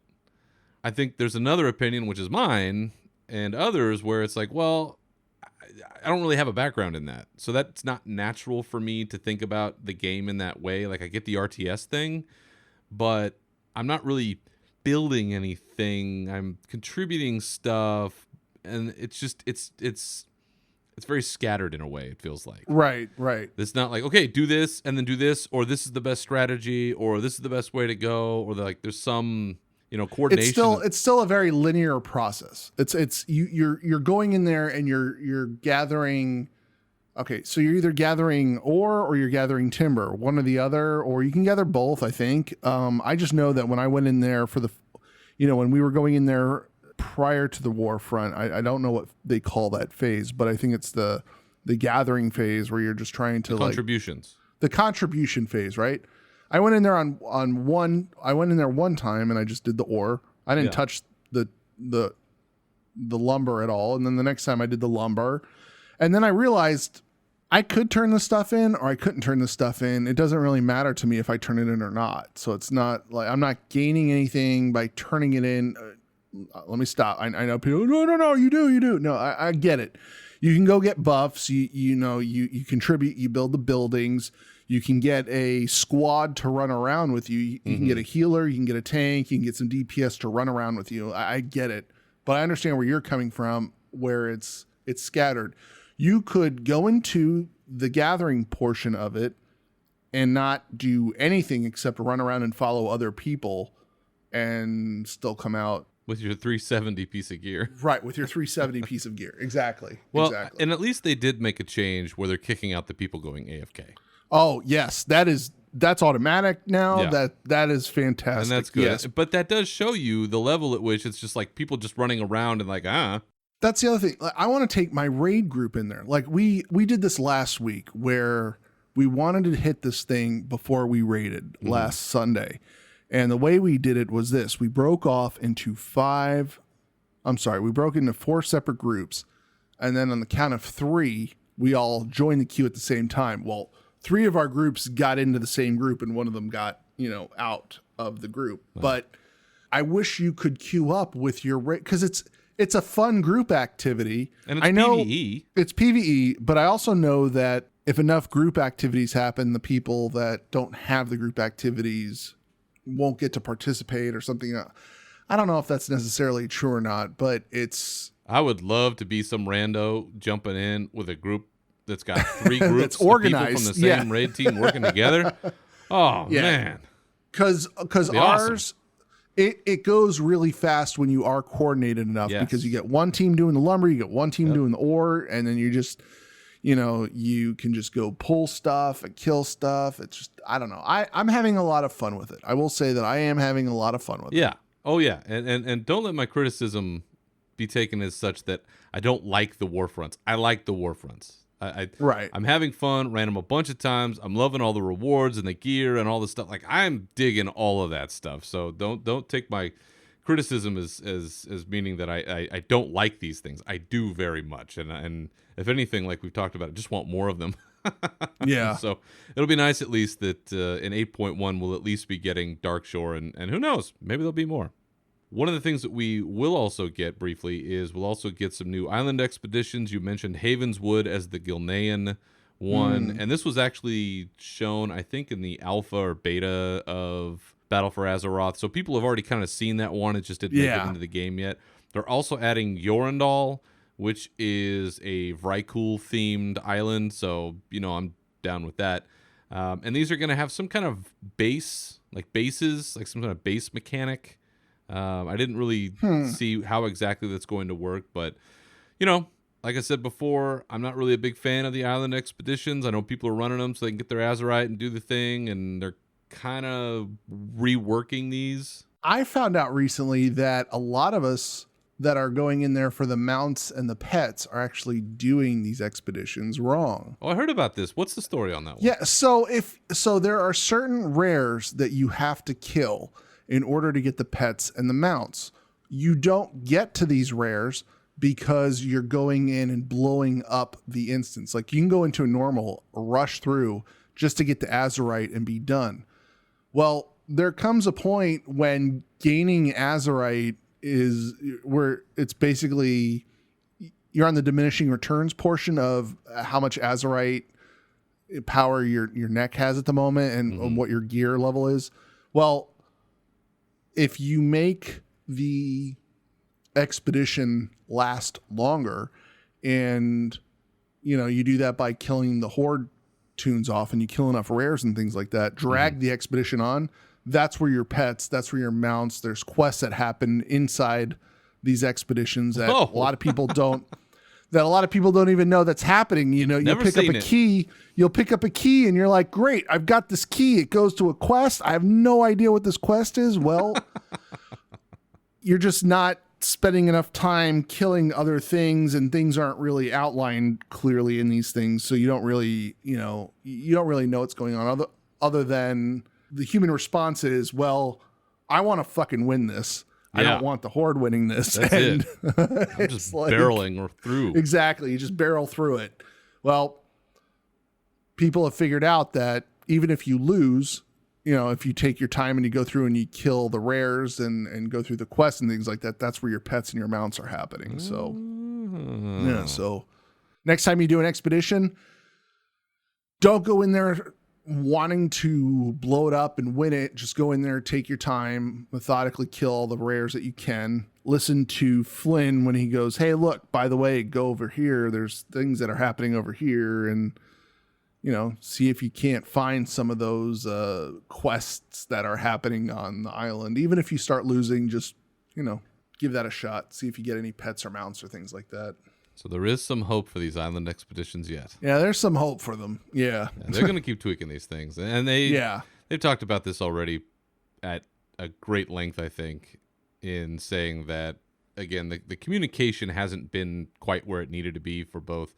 I think there's another opinion, which is mine, and others where it's like, well, I don't really have a background in that. So that's not natural for me to think about the game in that way. Like, I get the RTS thing, but I'm not really building anything. I'm contributing stuff, and it's just it's very scattered in a way, it feels like. Right. It's not like, okay, do this and then do this, or this is the best strategy, or this is the best way to go, or there's some coordination.
It's still a very linear process. You're going in there and you're gathering. Okay, so you're either gathering ore or you're gathering timber, one or the other, or you can gather both, I think. I just know that when I went in there when we were going in there prior to the war front, I don't know what they call that phase, but I think it's the gathering phase where you're just trying to
contributions.
The contribution phase, right? I went in there I went in there one time and I just did the ore. I didn't touch the lumber at all. And then the next time I did the lumber. And then I realized I could turn the stuff in or I couldn't turn the stuff in. It doesn't really matter to me if I turn it in or not. So it's not like I'm not gaining anything by turning it in. Let me stop. I know people, no, you do. No, I get it. You can go get buffs. You contribute, you build the buildings. You can get a squad to run around with you. You can get a healer, you can get a tank, you can get some DPS to run around with you. I get it. But I understand where you're coming from, where it's scattered. You could go into the gathering portion of it and not do anything except run around and follow other people and still come out
with your 370 piece of gear.
Right, with your 370 piece of gear. Exactly.
Well,
exactly.
And at least they did make a change where they're kicking out the people going AFK.
Oh, yes. That's automatic now.
Yeah.
That is fantastic.
And that's good.
Yes.
But that does show you the level at which it's just like people just running around and like,
That's the other thing. Like, I want to take my raid group in there. Like we did this last week where we wanted to hit this thing before we raided last Sunday. And the way we did it was this. We broke off into we broke into 4 separate groups. And then on the count of 3, we all joined the queue at the same time. Well, 3 of our groups got into the same group and one of them got, out of the group. Oh. But I wish you could queue up with your raid, because it's a fun group activity.
And it's PvE.
It's PvE, but I also know that if enough group activities happen, the people that don't have the group activities won't get to participate or something. I don't know if that's necessarily true or not, but
I would love to be some rando jumping in with a group that's got 3 groups
that's organized
of people from the same raid team working together. Oh, man.
Because ours... Awesome. It goes really fast when you are coordinated enough, because you get one team doing the lumber, you get one team doing the ore, and then you just, you can just go pull stuff and kill stuff. It's just, I don't know. I'm having a lot of fun with it. I will say that I am having a lot of fun with it.
Yeah. Oh, yeah. And don't let my criticism be taken as such that I don't like the war fronts. I like the war fronts.
Right.
I'm having fun, ran them a bunch of times. I'm loving all the rewards and the gear and all the stuff. Like, I'm digging all of that stuff. So don't take my criticism as meaning that I don't like these things. I do very much. And if anything, like we've talked about, I just want more of them.
Yeah.
So it'll be nice at least that in 8.1 we'll at least be getting Darkshore, and who knows, maybe there'll be more. One of the things that we will also get briefly is we'll also get some new island expeditions. You mentioned Havenswood as the Gilnean one, and this was actually shown, I think, in the alpha or beta of Battle for Azeroth. So people have already kind of seen that one. It just didn't make it into the game yet. They're also adding Jorundal, which is a Vrykul-themed island. So, I'm down with that. And these are going to have some kind of bases, like some kind of base mechanic. I didn't really see how exactly that's going to work, but, like I said before, I'm not really a big fan of the island expeditions. I know people are running them so they can get their Azerite and do the thing, and they're kind of reworking these.
I found out recently that a lot of us that are going in there for the mounts and the pets are actually doing these expeditions wrong.
Oh, I heard about this. What's the story on that one?
Yeah, so there are certain rares that you have to kill in order to get the pets and the mounts. You don't get to these rares because you're going in and blowing up the instance. Like, you can go into a normal, rush through just to get the Azerite and be done. Well, there comes a point when gaining Azerite is where it's basically you're on the diminishing returns portion of how much Azerite power your neck has at the moment and what your gear level is. Well, if you make the expedition last longer, and you do that by killing the horde tunes off, and you kill enough rares and things like that, drag the expedition on, that's where your pets, that's where your mounts, there's quests that happen inside these expeditions that a lot of people don't even know that's happening. You'll pick up a key, and you're like, great, I've got this key. It goes to a quest. I have no idea what this quest is. Well, you're just not spending enough time killing other things, and things aren't really outlined clearly in these things. So you don't really know what's going on other than the human response is, well, I want to fucking win this. I don't want the horde winning this.
That's it. I'm just barreling through.
Exactly. You just barrel through it. Well, people have figured out that even if you lose, if you take your time and you go through and you kill the rares and go through the quests and things like that, that's where your pets and your mounts are happening. So, so next time you do an expedition, don't go in there wanting to blow it up and win it. Just go in there, take your time, methodically kill all the rares that you can. Listen to Flynn when he goes, hey, look, by the way, go over here. There's things that are happening over here. And see if you can't find some of those quests that are happening on the island. Even if you start losing, just, give that a shot. See if you get any pets or mounts or things like that.
So there is some hope for these island expeditions yet.
Yeah, there's some hope for them. Yeah.
They're going to keep tweaking these things. And they've talked about this already at a great length, I think, in saying that, again, the communication hasn't been quite where it needed to be for both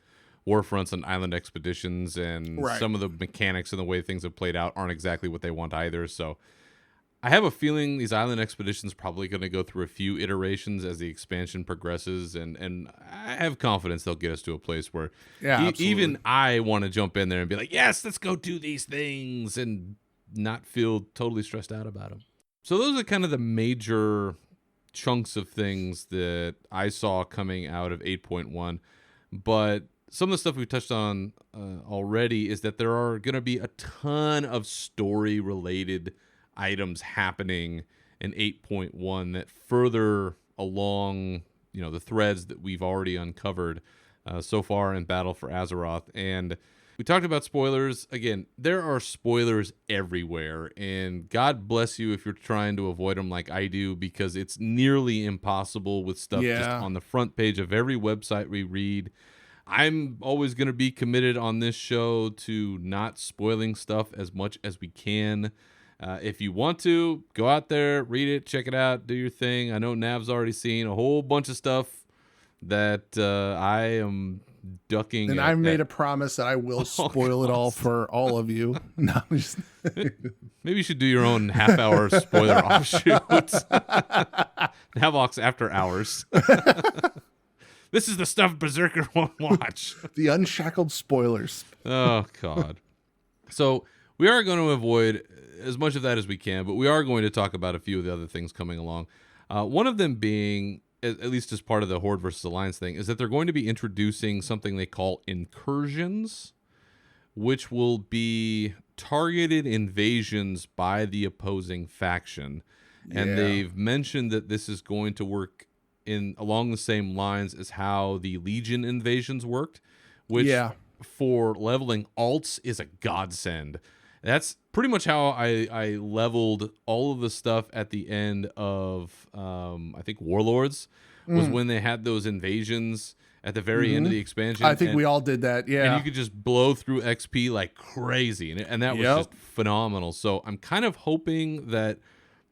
Warfronts and island expeditions, and some of the mechanics and the way things have played out aren't exactly what they want either. So I have a feeling these island expeditions probably going to go through a few iterations as the expansion progresses, and I have confidence they'll get us to a place where even I want to jump in there and be like, yes, let's go do these things, and not feel totally stressed out about them. So those are kind of the major chunks of things that I saw coming out of 8.1, but some of the stuff we've touched on already is that there are going to be a ton of story-related items happening in 8.1 that further along, the threads that we've already uncovered so far in Battle for Azeroth. And we talked about spoilers. Again, there are spoilers everywhere, and God bless you if you're trying to avoid them like I do, because it's nearly impossible with stuff just on the front page of every website we read. I'm always going to be committed on this show to not spoiling stuff as much as we can. If you want to, go out there, read it, check it out, do your thing. I know Nav's already seen a whole bunch of stuff that I am ducking.
And I've made a promise that I will spoil it all for all of you. No,
Maybe you should do your own half-hour spoiler offshoot. Navox After Hours. This is the stuff Berzerker won't watch.
The Unshackled spoilers.
Oh, God. So we are going to avoid as much of that as we can, but we are going to talk about a few of the other things coming along. One of them being, at least as part of the Horde versus Alliance thing, is that they're going to be introducing something they call incursions, which will be targeted invasions by the opposing faction. And they've mentioned that this is going to work along the same lines as how the Legion invasions worked, which for leveling alts is a godsend. That's pretty much how I leveled all of the stuff at the end of, I think, Warlords, was when they had those invasions at the very end of the expansion.
I think we all did that,
And you could just blow through XP like crazy, and that was just phenomenal. So I'm kind of hoping that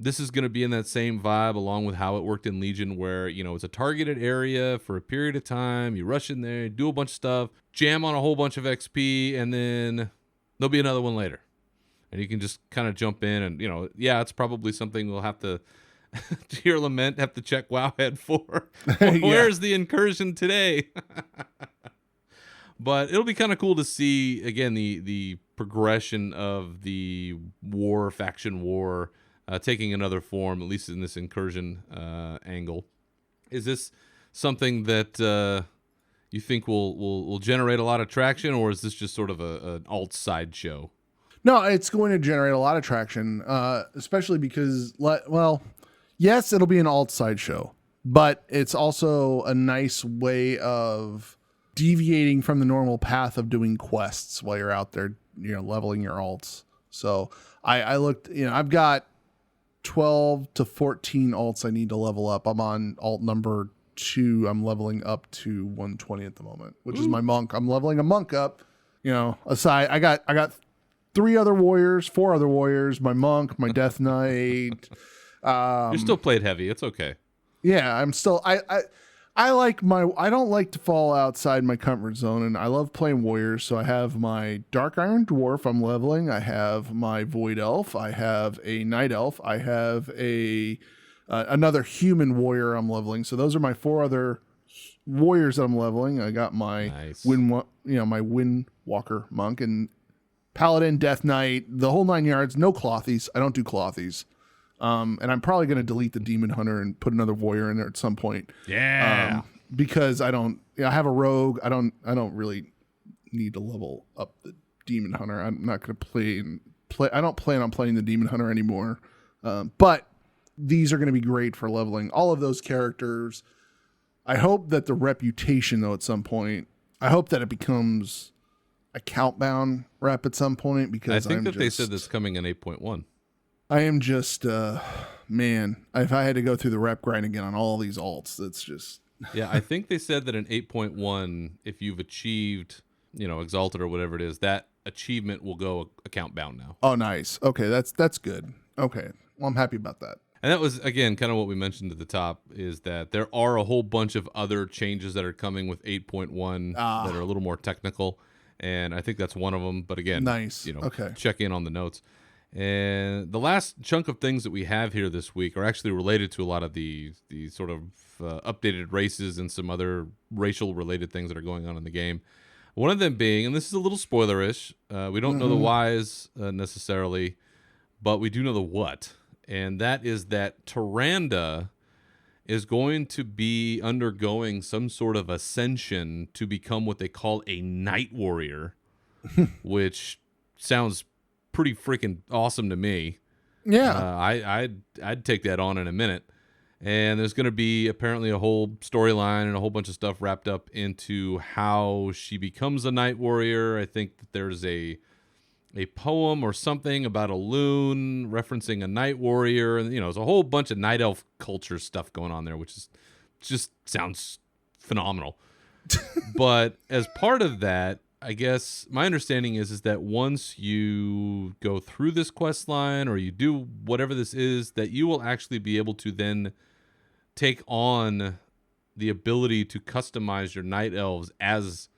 this is going to be in that same vibe, along with how it worked in Legion, where, it's a targeted area for a period of time. You rush in there, do a bunch of stuff, jam on a whole bunch of XP, and then there'll be another one later. And you can just kind of jump in and, it's probably something we'll have to, to your lament, have to check Wowhead for. Where's the incursion today? But it'll be kind of cool to see, again, the progression of the faction war, taking another form, at least in this incursion angle. Is this something that you think will generate a lot of traction, or is this just sort of an alt sideshow?
No, it's going to generate a lot of traction, especially because, yes, it'll be an alt sideshow, but it's also a nice way of deviating from the normal path of doing quests while you're out there, leveling your alts. So I looked, I've got 12 to 14 alts I need to level up. I'm on alt number 2. I'm leveling up to 120 at the moment, which is my monk. I'm leveling a monk up, aside. I got 4 other warriors, my monk, my death knight.
You're still played heavy. It's okay.
Yeah, I'm still, I don't like to fall outside my comfort zone, and I love playing warriors. So I have my Dark Iron Dwarf I'm leveling. I have my Void Elf. I have a Night Elf. I have another human warrior I'm leveling. So those are my 4 other warriors that I'm leveling. I got my my Windwalker monk and Paladin, Death Knight, the whole 9 yards. No clothies. I don't do clothies. And I'm probably going to delete the Demon Hunter and put another warrior in there at some point.
Yeah.
Because I have a rogue. I don't really need to level up the Demon Hunter. I'm not going to play. I don't plan on playing the Demon Hunter anymore. But these are going to be great for leveling all of those characters. I hope that the reputation, though, at some point, I hope that it becomes a Countbound rep at some point because
I think that they said that's coming in 8.1.
I am just, man, if I had to go through the rep grind again on all these alts, that's just.
Yeah, I think they said that in 8.1, if you've achieved, Exalted or whatever it is, that achievement will go account bound now.
Oh, nice. Okay, that's good. Okay, well, I'm happy about that.
And that was, again, kind of what we mentioned at the top, is that there are a whole bunch of other changes that are coming with 8.1 that are a little more technical, and I think that's one of them. But again,
nice. Okay.
Check in on the notes. And the last chunk of things that we have here this week are actually related to a lot of the sort of updated races and some other racial-related things that are going on in the game. One of them being, and this is a little spoilerish, we don't know the whys necessarily, but we do know the what. And that is that Tyrande is going to be undergoing some sort of ascension to become what they call a Night Warrior, which sounds pretty freaking awesome to me.
Yeah.
I'd take that on in a minute. And there's going to be apparently a whole storyline and a whole bunch of stuff wrapped up into how she becomes a Night Warrior. I think that there's a poem or something about a loon referencing a Night Warrior. And, there's a whole bunch of Night Elf culture stuff going on there, which is just sounds phenomenal. But as part of that, I guess my understanding is that once you go through this quest line or you do whatever this is, that you will actually be able to then take on the ability to customize your night elves as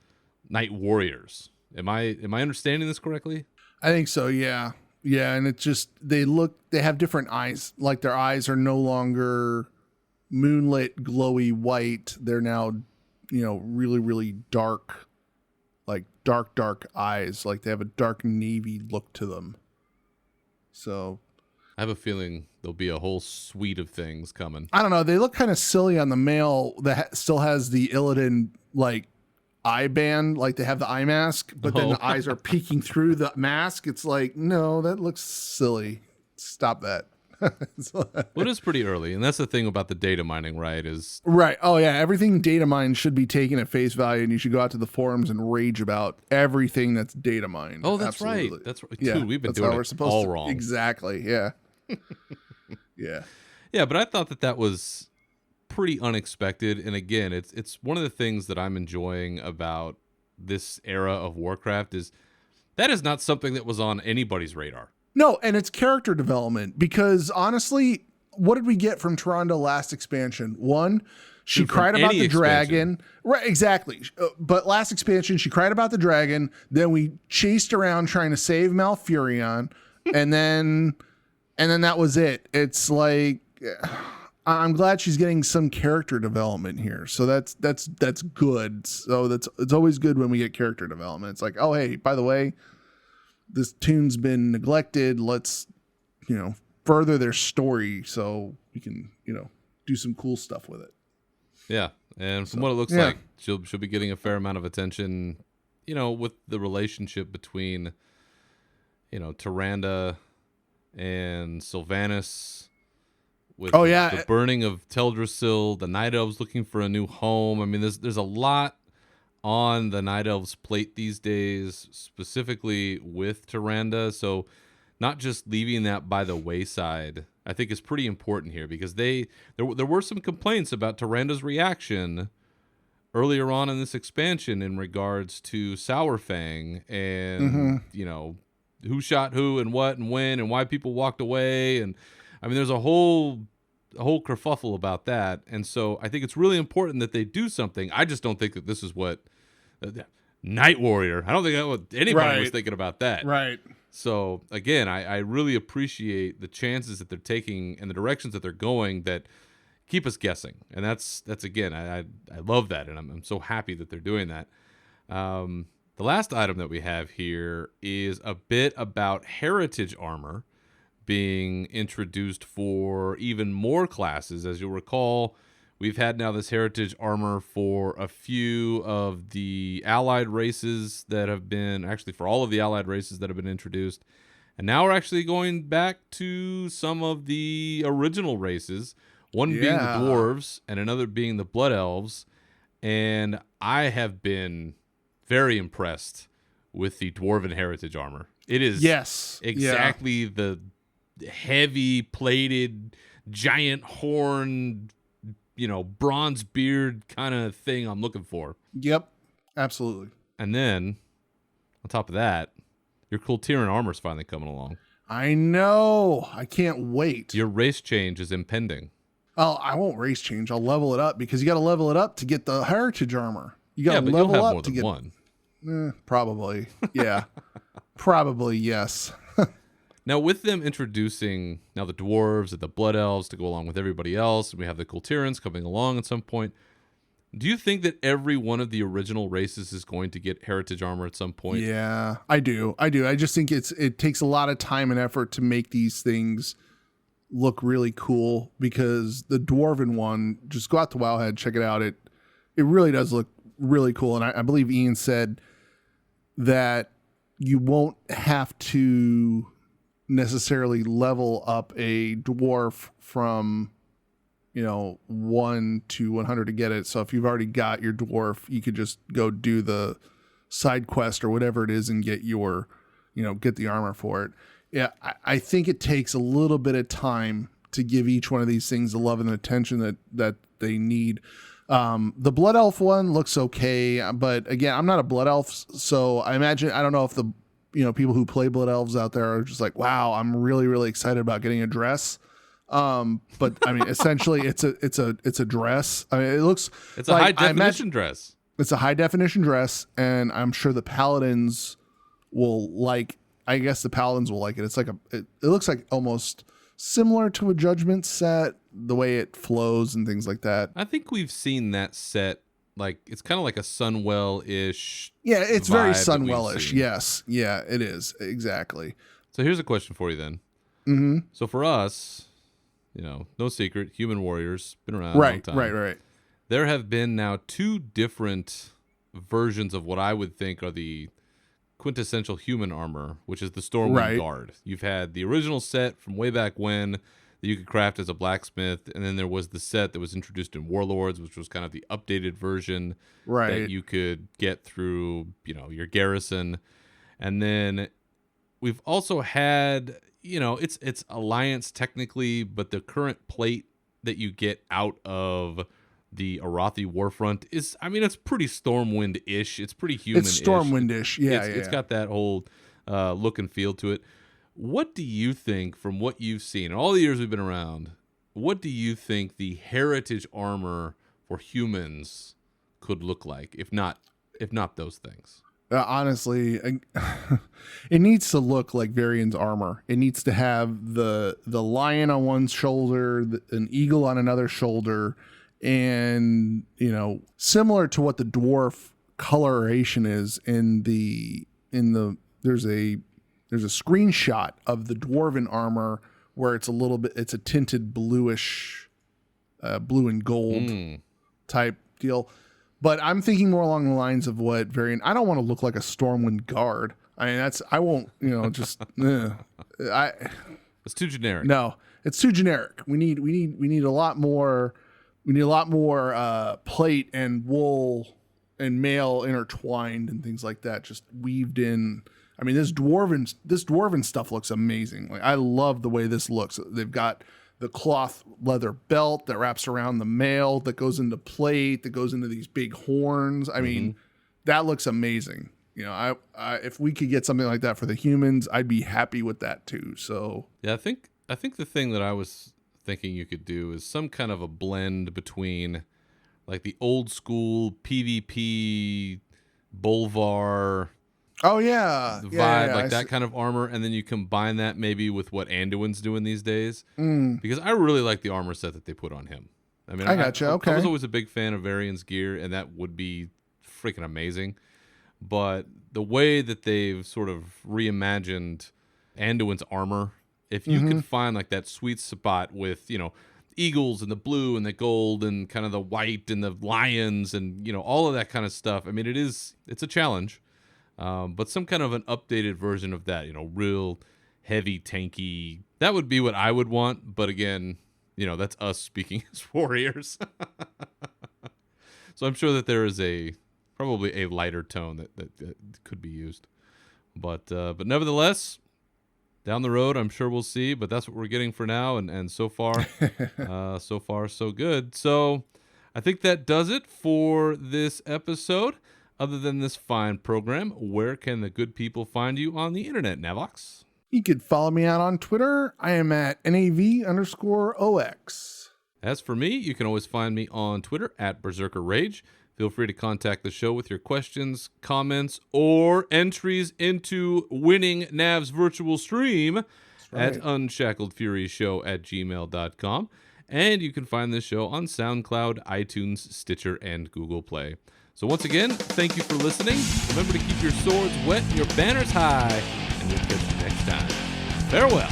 Night Warriors. Am I understanding this correctly?
I think so, yeah. Yeah, and it's just they have different eyes. Like their eyes are no longer moonlit, glowy white. They're now, really, really dark, like dark eyes. Like they have a dark navy look to them. So
I have a feeling there'll be a whole suite of things coming.
I don't know. They look kind of silly on the male that still has the Illidan like eye band, like they have the eye mask, but then the eyes are peeking through the mask. It's like, no, that looks silly. Stop that.
Well, it is pretty early, and that's the thing about the data mining, right?
Right. Oh yeah, everything data mined should be taken at face value, and you should go out to the forums and rage about everything that's data mined.
Oh, that's
Absolutely.
right. That's right.
Yeah,
Dude, we've been doing it all wrong.
Exactly. Yeah. Yeah.
Yeah, but I thought that was pretty unexpected, and again, it's one of the things that I'm enjoying about this era of Warcraft is that is not something that was on anybody's radar.
No, and it's character development because honestly, what did we get from Tyrande last expansion? One, she cried about the dragon. Right, exactly. But last expansion, she cried about the dragon. Then we chased around trying to save Malfurion, and then that was it. It's like I'm glad she's getting some character development here. So that's good. So it's always good when we get character development. It's like, oh hey, by the way, this toon's been neglected. Let's, further their story so we can, do some cool stuff with it.
Yeah. And from what it looks like, she'll be getting a fair amount of attention, with the relationship between, Tyrande and Sylvanas. With the burning of Teldrassil, the Night Elves looking for a new home. I mean, there's a lot on the Night Elves' plate these days, specifically with Tyrande. So not just leaving that by the wayside, I think is pretty important here because there were some complaints about Tyrande's reaction earlier on in this expansion in regards to Sourfang and, who shot who and what and when and why people walked away. And I mean, there's a whole kerfuffle about that. And so I think it's really important that they do something. I just don't think that this is what Night Warrior. I don't think that's what anybody was thinking about that.
Right.
So again, I really appreciate the chances that they're taking and the directions that they're going that keep us guessing. And that's again, I love that. And I'm so happy that they're doing that. The last item that we have here is a bit about heritage armor being introduced for even more classes. As you'll recall, we've had now this heritage armor for a few of the allied races that have been, actually for all of the allied races that have been introduced. And now we're actually going back to some of the original races, one being the dwarves and another being the blood elves. And I have been very impressed with the Dwarven Heritage armor. It is exactly the heavy plated, giant horn, bronze beard kind of thing I'm looking for.
Yep, absolutely.
And then, on top of that, your Kultiran armor's finally coming along.
I know. I can't wait.
Your race change is impending.
Oh, I won't race change. I'll level it up because you got to level it up to get the heritage armor. You got to level
you'll have
up
more
to
than
get
one.
Probably. Yeah. Probably, yes.
Now, with them introducing now the dwarves and the blood elves to go along with everybody else, and we have the Kultirans coming along at some point, do you think that every one of the original races is going to get heritage armor at some point?
Yeah, I do. I just think it takes a lot of time and effort to make these things look really cool, because the dwarven one, just go out to Wowhead, check it out. It really does look really cool. And I believe Ian said that you won't have to necessarily level up a dwarf from 1 to 100 to get it. So if you've already got your dwarf, you could just go do the side quest or whatever it is and get your get the armor for it. Yeah, I think it takes a little bit of time to give each one of these things the love and attention that they need. The blood elf one looks okay, but again, I'm not a blood elf, so I don't know if the people who play blood elves out there are just like, wow, I'm really, really excited about getting a dress. But I mean, essentially it's a dress. I mean,
it's a high definition dress.
It's a high definition dress, and I'm sure the paladins will like. I guess the paladins will like it. It's like it looks like almost similar to a judgment set, the way it flows and things like that.
I think we've seen that set. Like, it's kind of like a Sunwell-ish.
Yeah, it's very Sunwell-ish. Yes. Yeah, it is. Exactly.
So here's a question for you then.
Mm-hmm.
So for us, no secret, human warriors, been around a long time.
Right.
There have been now 2 different versions of what I would think are the quintessential human armor, which is the Stormwind Guard. You've had the original set from way back when that you could craft as a blacksmith, and then there was the set that was introduced in Warlords, which was kind of the updated version that you could get through, your garrison. And then we've also had, it's Alliance technically, but the current plate that you get out of the Arathi Warfront is, it's pretty Stormwind-ish. It's pretty human-ish.
It's Stormwind-ish, yeah.
It's got that whole look and feel to it. What do you think, from what you've seen, in all the years we've been around, what do you think the heritage armor for humans could look like, if not those things?
Honestly, it needs to look like Varian's armor. It needs to have the lion on one shoulder, an eagle on another shoulder, and similar to what the dwarf coloration is in the there's a screenshot of the dwarven armor where it's a tinted bluish, blue and gold type deal. But I'm thinking more along the lines of what Varian. I don't want to look like a Stormwind Guard. I mean, I won't, just.
It's too generic.
No, it's too generic. We need a lot more. We need a lot more plate and wool and mail intertwined and things like that, just weaved in. I mean, this dwarven stuff looks amazing. Like, I love the way this looks. They've got the cloth leather belt that wraps around the mail, that goes into plate, that goes into these big horns. I mean, that looks amazing. I if we could get something like that for the humans, I'd be happy with that too. So
yeah, I think the thing that I was thinking you could do is some kind of a blend between like the old school PvP Bolvar vibe, like that kind of armor, and then you combine that maybe with what Anduin's doing these days. Because I really like the armor set that they put on him. I mean, I gotcha. Okay. I was always a big fan of Varian's gear, and that would be freaking amazing. But the way that they've sort of reimagined Anduin's armor, if you could find like that sweet spot with, eagles and the blue and the gold and kind of the white and the lions and, all of that kind of stuff. I mean, it's a challenge. But some kind of an updated version of that, real heavy, tanky, that would be what I would want. But again, that's us speaking as warriors. So I'm sure that there is probably a lighter tone that could be used. But nevertheless, down the road, I'm sure we'll see. But that's what we're getting for now, and so far, so good. So I think that does it for this episode. Other than this fine program, where can the good people find you on the internet, Navox?
You could follow me out on Twitter. I am at NAV_OX.
As for me, you can always find me on Twitter at Berzerker Rage. Feel free to contact the show with your questions, comments, or entries into winning Nav's virtual stream at unshackledfuryshow@gmail.com. And you can find this show on SoundCloud, iTunes, Stitcher, and Google Play. So once again, thank you for listening. Remember to keep your swords wet and your banners high, and we'll catch you next time. Farewell.